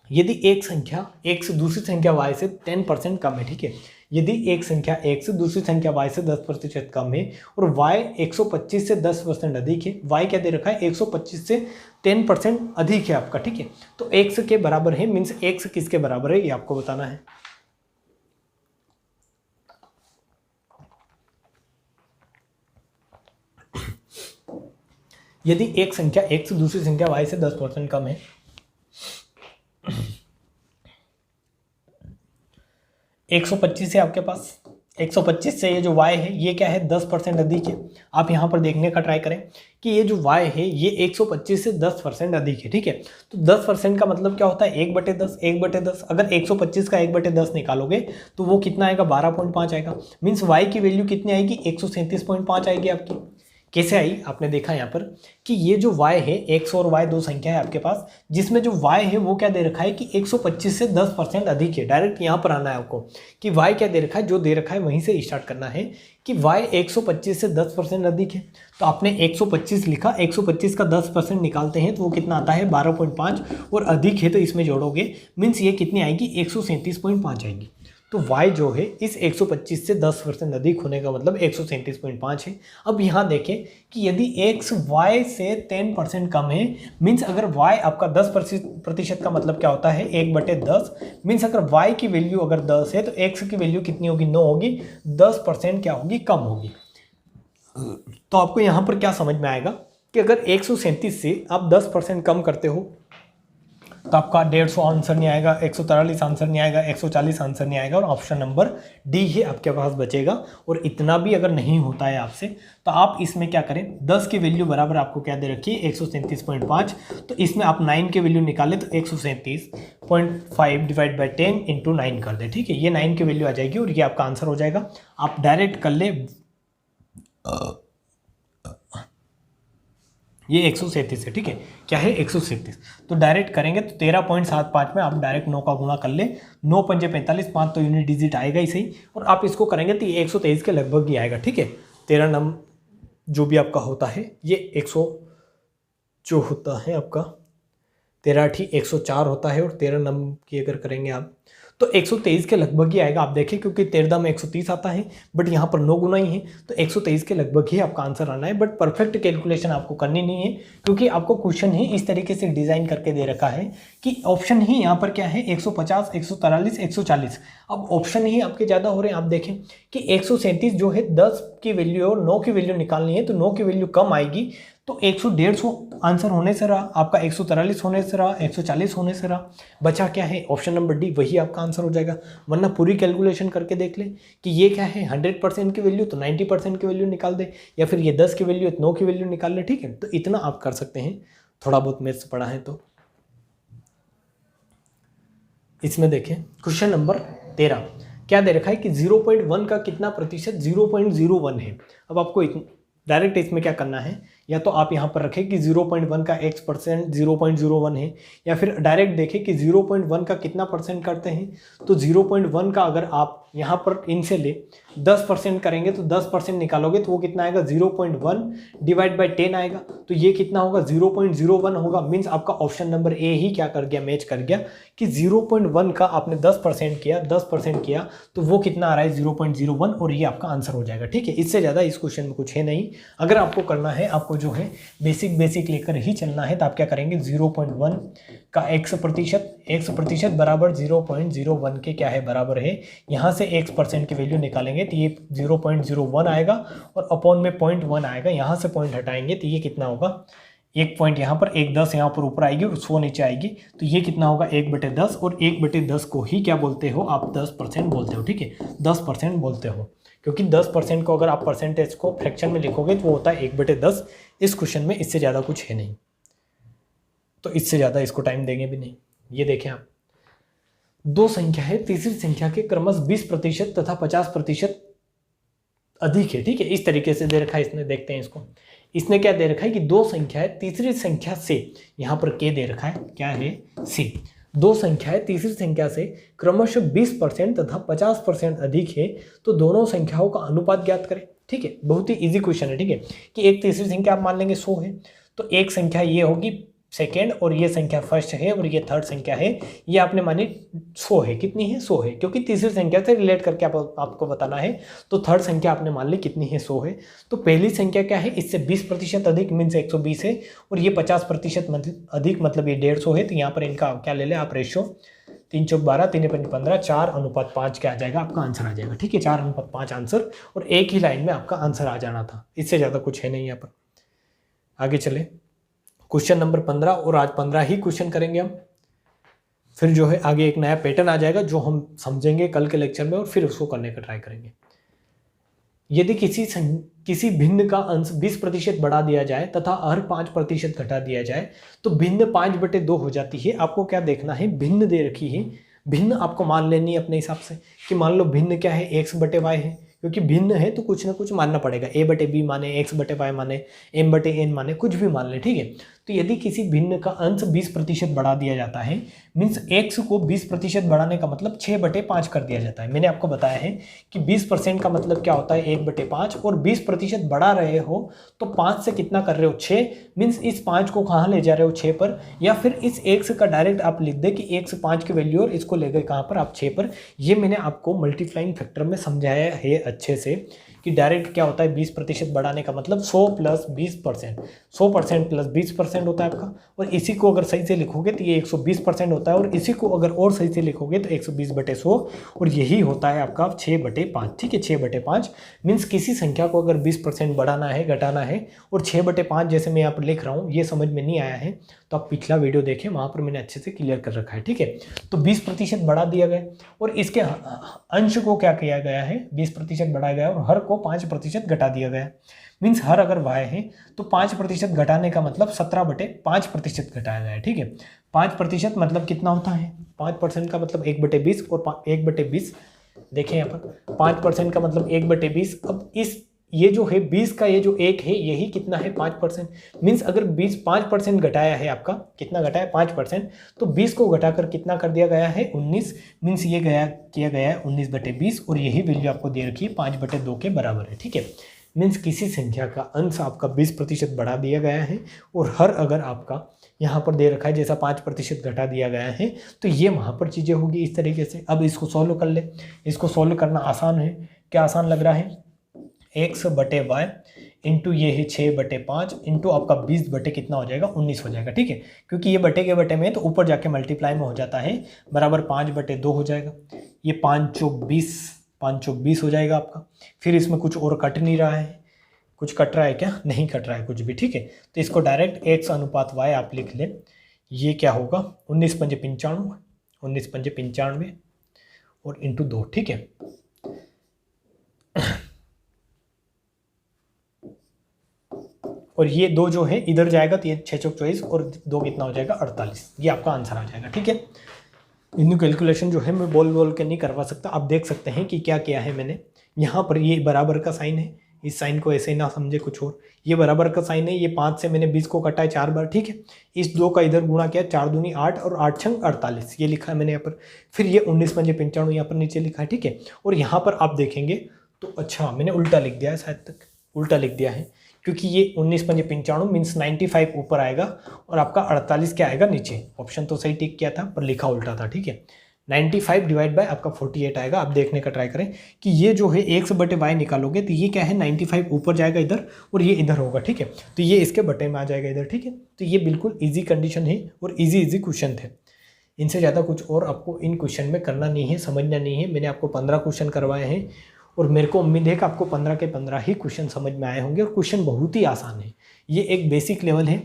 यदि एक संख्या एक से दूसरी संख्या y से 10% कम है, ठीक है, यदि एक संख्या एक से दूसरी संख्या y से 10% कम है और y 125 से 10% अधिक है, y क्या दे रखा है 125 से 10% अधिक है आपका, ठीक है, तो x के बराबर है, मीन्स x किसके बराबर है ये आपको बताना है। यदि एक संख्या एक से दूसरी संख्या y से 10% कम है, 125 है आपके पास, 125 से ये जो y है ये क्या है 10% अधिक है। आप यहाँ पर देखने का ट्राई करें कि ये जो y है ये 125 से 10% अधिक है, ठीक है, तो 10% का मतलब क्या होता है 1/10, 1/10। अगर 125 का 1/10 निकालोगे तो वो कितना आएगा 12.5 आएगा, मीन्स y की वैल्यू कितनी आएगी 137.5 आएगी आपकी। कैसे आई, आपने देखा यहाँ पर कि ये जो y है x और y दो संख्या है आपके पास, जिसमें जो y है वो क्या दे रखा है कि 125 से 10% अधिक है। डायरेक्ट यहाँ पर आना है आपको कि y क्या दे रखा है, जो दे रखा है वहीं से स्टार्ट करना है कि y 125 से 10% अधिक है। तो आपने 125 लिखा, 125 का 10% निकालते हैं तो वो कितना आता है 12.5, और अधिक है तो इसमें जोड़ोगे मीन्स ये कितनी आएगी 137.5 आएगी। तो y जो है इस 125 से 10% अधिक होने का मतलब 137.5 है। अब यहाँ देखें कि यदि x y से 10% कम है, मीन्स अगर y आपका 10% का मतलब क्या होता है 1/10, मीन्स अगर y की वैल्यू अगर 10 है तो x की वैल्यू कितनी होगी 9 होगी, 10% क्या होगी कम होगी। तो आपको यहाँ पर क्या समझ में आएगा कि अगर 137 से आप 10% कम करते हो तो आपका 150 आंसर नहीं आएगा, 143 आंसर नहीं आएगा, 140 आंसर नहीं आएगा, और ऑप्शन नंबर डी ही आपके पास बचेगा। और इतना भी अगर नहीं होता है आपसे तो आप इसमें क्या करें, 10 की वैल्यू बराबर आपको क्या दे रखी है 137.5, तो इसमें आप 9 की वैल्यू निकालें तो 137.5 डिवाइड बाई 10 इंटू 9 कर दे, ठीक है, ये 9 की वैल्यू आ जाएगी और ये आपका आंसर हो जाएगा। आप डायरेक्ट कर ले, ये 137 है, ठीक है, क्या है 137, तो डायरेक्ट करेंगे तो 13.75 में आप डायरेक्ट 9 का गुणा कर ले, 9 पंजे 45, 5 तो यूनिट डिजिट आएगा ही सही, और आप इसको करेंगे तो ये 123 के लगभग ही आएगा, ठीक है। 13 नंबर जो भी आपका होता है ये 100 जो होता है आपका 13 104 होता है, और 13 नंबर की अगर करेंगे आप तो 123 के लगभग ही आएगा। आप देखें क्योंकि 13 में 130 आता है बट यहाँ पर 9 गुना ही है, तो 123 के लगभग ही आपका आंसर आना है। बट परफेक्ट कैलकुलेशन आपको करनी नहीं है क्योंकि आपको क्वेश्चन ही इस तरीके से डिजाइन करके दे रखा है कि ऑप्शन ही यहाँ पर क्या है 150, 143, 140। अब ऑप्शन ही आपके ज़्यादा हो रहे हैं। आप देखें कि 137 जो है 10 की वैल्यू और 9 की वैल्यू निकालनी है, तो 9 की वैल्यू कम आएगी, तो 100-150 आंसर होने से रहा आपका, 143 होने से रहा, 140 होने से रहा, बचा क्या है ऑप्शन नंबर डी, वही आपका आंसर हो जाएगा। वरना पूरी कैलकुलेशन करके देख ले कि ये क्या है 100% की वैल्यू तो 90% की वैल्यू निकाल दे, या फिर ये 10 की वैल्यू 9 की वैल्यू निकाल ले, ठीक है। तो इतना आप कर सकते हैं, थोड़ा बहुत मैथ्स पढ़ा है तो। इसमें देखें क्वेश्चन नंबर 13 क्या दे रखा है कि 0.1 का कितना प्रतिशत 0.01 है। अब आपको डायरेक्ट इसमें क्या करना है, या तो आप यहाँ पर रखें कि 0.1 का x% 0.01 है, या फिर डायरेक्ट देखें कि 0.1 का कितना परसेंट करते हैं, तो 0.1 का अगर आप यहाँ पर इनसे ले 10% करेंगे तो 10% निकालोगे तो वो कितना आएगा 0.1 डिवाइड बाई 10 आएगा, तो ये कितना होगा 0.01 होगा। मीन्स आपका ऑप्शन नंबर ए ही क्या कर गया, मैच कर गया कि 0.1 का आपने 10% किया, 10% किया तो वो कितना आ रहा है 0.01, और ये आपका आंसर हो जाएगा, ठीक है। इससे ज़्यादा इस क्वेश्चन में कुछ है नहीं। अगर आपको करना है, आपको जो है बेसिक लेकर ही चलना है, तो आप क्या करेंगे 0.1 का x% बराबर 0.01 के क्या है बराबर है, यहाँ से x% की वैल्यू निकालेंगे तो ये 0.01 आएगा, और अपॉन में 0.1 आएगा, यहाँ से पॉइंट हटाएंगे तो ये कितना होगा, एक पॉइंट यहाँ पर 1/10 यहाँ पर ऊपर आएगी और 100 नीचे आएगी, तो ये कितना होगा 1/10, और 1/10 को ही क्या बोलते हो आप 10% बोलते हो, ठीक है, 10% बोलते हो, क्योंकि 10% को अगर आप परसेंटेज को फ्रैक्शन में लिखोगे तो वो होता है 1/10। इस क्वेश्चन में इससे ज़्यादा कुछ है नहीं, तो इससे ज़्यादा इसको टाइम देंगे भी नहीं। ये देखें आप, दो संख्या है, तीसरी संख्या के क्रमशः 20% तथा 50% अधिक है, ठीक है, इस तरीके से दे रखा है इसने। देखते हैं इसको, इसने क्या दे रखा है कि दो संख्या है, तीसरी संख्या से, यहाँ पर के दे रखा है क्या है सी, दो संख्याएं तीसरी संख्या से क्रमशः 20% तथा 50% अधिक है तो दोनों संख्याओं का अनुपात ज्ञात करें। ठीक है, बहुत ही इजी क्वेश्चन है। ठीक है, कि एक तीसरी संख्या आप मान लेंगे 100 है, तो एक संख्या ये होगी सेकेंड और ये संख्या फर्स्ट है और ये थर्ड संख्या है, ये आपने मानी 100 है। कितनी है? 100 है, क्योंकि तीसरी संख्या से रिलेट करके आपको बताना है। तो थर्ड संख्या आपने मान ली कितनी है? 100 है। तो पहली संख्या क्या है? इससे 20% अधिक मीन्स 120 है, और ये 50% अधिक मतलब ये 150 है। तो यहाँ पर इनका क्या ले लें आप रेशियो, 3 चौक 12, 3 पंच 15, 4:5 क्या आ जाएगा? आपका आंसर आ जाएगा। ठीक है, 4:5 आंसर, और एक ही लाइन में आपका आंसर आ जाना था। इससे ज़्यादा कुछ है नहीं यहाँ पर। आगे चले क्वेश्चन नंबर 15, और आज 15 ही क्वेश्चन करेंगे हम। फिर जो है आगे एक नया पैटर्न आ जाएगा जो हम समझेंगे कल के लेक्चर में, और फिर उसको करने का ट्राई करेंगे। यदि किसी भिन्न का अंश 20% बढ़ा दिया जाए तथा हर 5% घटा दिया जाए तो भिन्न 5/2 हो जाती है। आपको क्या देखना है? भिन्न दे रखी है, भिन्न आपको मान लेनी है अपने हिसाब से कि मान लो भिन्न क्या है? x/y है, क्योंकि भिन्न है तो कुछ ना कुछ मानना पड़ेगा। a/b माने, x/y माने, m/n माने, कुछ भी मान ले। ठीक है, तो यदि किसी भिन्न का अंश 20% बढ़ा दिया जाता है, मीन्स x को 20% बढ़ाने का मतलब 6/5 कर दिया जाता है। मैंने आपको बताया है कि 20% का मतलब क्या होता है? 1/5, और 20% बढ़ा रहे हो तो 5 से कितना कर रहे हो? 6, मीन्स इस 5 को कहाँ ले जा रहे हो? 6 पर, या फिर इस x का डायरेक्ट आप लिख दे कि x 5 की वैल्यू और इसको ले गए कहाँ पर? आप 6 पर। ये मैंने आपको मल्टीप्लाइंग फैक्टर में समझाया है अच्छे से कि डायरेक्ट क्या होता है? 20% बढ़ाने का मतलब 100 + 20%, 100% + 20% होता है आपका। और इसी को अगर सही से लिखोगे तो ये 120% होता है, और इसी को अगर और सही से लिखोगे तो 120/100, और यही होता है आपका 6/5। ठीक है, 6/5 मीन्स किसी संख्या को अगर 20% बढ़ाना है, घटाना है, और 6/5 जैसे मैं यहाँ पर लिख रहा हूँ, ये समझ में नहीं आया है तो आप पिछला वीडियो देखें, वहाँ पर मैंने अच्छे से क्लियर कर रखा है। ठीक है, तो 20% बढ़ा दिया गया, और इसके अंश को क्या किया गया है? 20% बढ़ाया गया, और हर को 5% घटा दिया गया। मीन्स हर अगर y है तो 5% घटाने का मतलब 17/5% घटाया गया है। ठीक है, 5% मतलब कितना होता है? 5% का मतलब 1/20, और 1/20 देखें यहाँ पर 5% का मतलब 1/20। अब इस ये जो है 20 का ये जो 1 है, यही कितना है? 5%। मीन्स अगर 5% घटाया है, आपका कितना घटाया? 5%। तो 20 को घटाकर कितना कर दिया गया है? 19। मीन्स ये किया गया है 19/20, और यही वैल्यू आपको दे रखी है 5/2 के बराबर है। ठीक है, मीन्स किसी संख्या का अंश आपका 20% बढ़ा दिया गया है, और हर अगर आपका यहाँ पर दे रखा है जैसा 5% घटा दिया गया है, तो ये वहाँ पर चीज़ें होगी इस तरीके से। अब इसको सॉल्व कर ले। इसको सॉल्व करना आसान है। क्या आसान लग रहा है? x/y इंटू ये है 6/5 इंटू आपका 20 बटे कितना हो जाएगा? 19 हो जाएगा। ठीक है, क्योंकि ये बटे के बटे में तो ऊपर जाके मल्टीप्लाई में हो जाता है, बराबर 5/2 हो जाएगा। ये 5 चौक 20, 5 चौक 20 हो जाएगा आपका। फिर इसमें कुछ और कट नहीं रहा है, कुछ कट रहा है क्या? नहीं कट रहा है कुछ भी। ठीक है, तो इसको डायरेक्ट x/y आप लिख लें। ये क्या होगा? 19 × 5 = 95, 19 × 5 = 95, और इंटू 2। ठीक है, और ये 2 जो है इधर जाएगा तो ये 6 चौक 24, और 2 कितना हो जाएगा? 48। ये आपका आंसर आ जाएगा। ठीक है, इन कैलकुलेशन जो है मैं बोल के नहीं करवा सकता। आप देख सकते हैं कि क्या किया है मैंने। यहाँ पर ये बराबर का साइन है, इस साइन को ऐसे ही ना समझे कुछ और। ये बराबर का साइन है, ये 5 से मैंने 20 को कटा है 4 बार। ठीक है, इस 2 का इधर गुणा किया, 4 दूनी 8 और 8 छंग 48, ये लिखा है मैंने यहाँ पर। फिर ये 19 × 5 = 95 यहाँ पर नीचे लिखा है। ठीक है, और यहाँ पर आप देखेंगे तो अच्छा मैंने उल्टा लिख दिया है, शायद तक उल्टा लिख दिया है, क्योंकि ये 19 × 5 = 95 मीन्स 95 ऊपर आएगा, और आपका 48 क्या आएगा? नीचे। ऑप्शन तो सही टिक किया था पर लिखा उल्टा था। ठीक है, 95 डिवाइड बाय आपका 48 आएगा। आप देखने का ट्राई करें कि ये जो है x/y निकालोगे तो ये क्या है? 95 ऊपर जाएगा इधर, और ये इधर होगा। ठीक है, तो ये इसके बटे में आ जाएगा इधर। ठीक है, तो ये बिल्कुल ईजी कंडीशन है, और ईजी क्वेश्चन थे। इनसे ज़्यादा कुछ और आपको इन क्वेश्चन में करना नहीं है, समझना नहीं है। मैंने आपको 15 क्वेश्चन करवाए हैं, और मेरे को उम्मीद है कि आपको 15 के 15 ही क्वेश्चन समझ में आए होंगे, और क्वेश्चन बहुत ही आसान है। ये एक बेसिक लेवल है,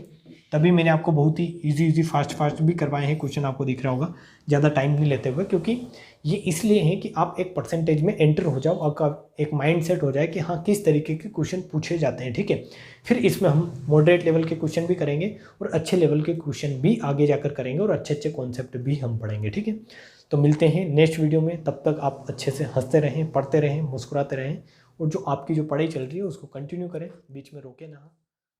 तभी मैंने आपको बहुत ही इजी फास्ट भी करवाए हैं क्वेश्चन। आपको दिख रहा होगा, ज़्यादा टाइम नहीं लेते हुए, क्योंकि ये इसलिए है कि आप एक परसेंटेज में एंटर हो जाओ, आपका एक माइंड सेट हो जाए कि हाँ किस तरीके के क्वेश्चन पूछे जाते हैं। ठीक है, फिर इसमें हम मॉडरेट लेवल के क्वेश्चन भी करेंगे, और अच्छे लेवल के क्वेश्चन भी आगे जाकर करेंगे, और अच्छे कॉन्सेप्ट भी हम पढ़ेंगे। ठीक है, तो मिलते हैं नेक्स्ट वीडियो में। तब तक आप अच्छे से हंसते रहें, पढ़ते रहें, मुस्कुराते रहें, और जो आपकी जो पढ़ाई चल रही है उसको कंटिन्यू करें, बीच में रोके ना।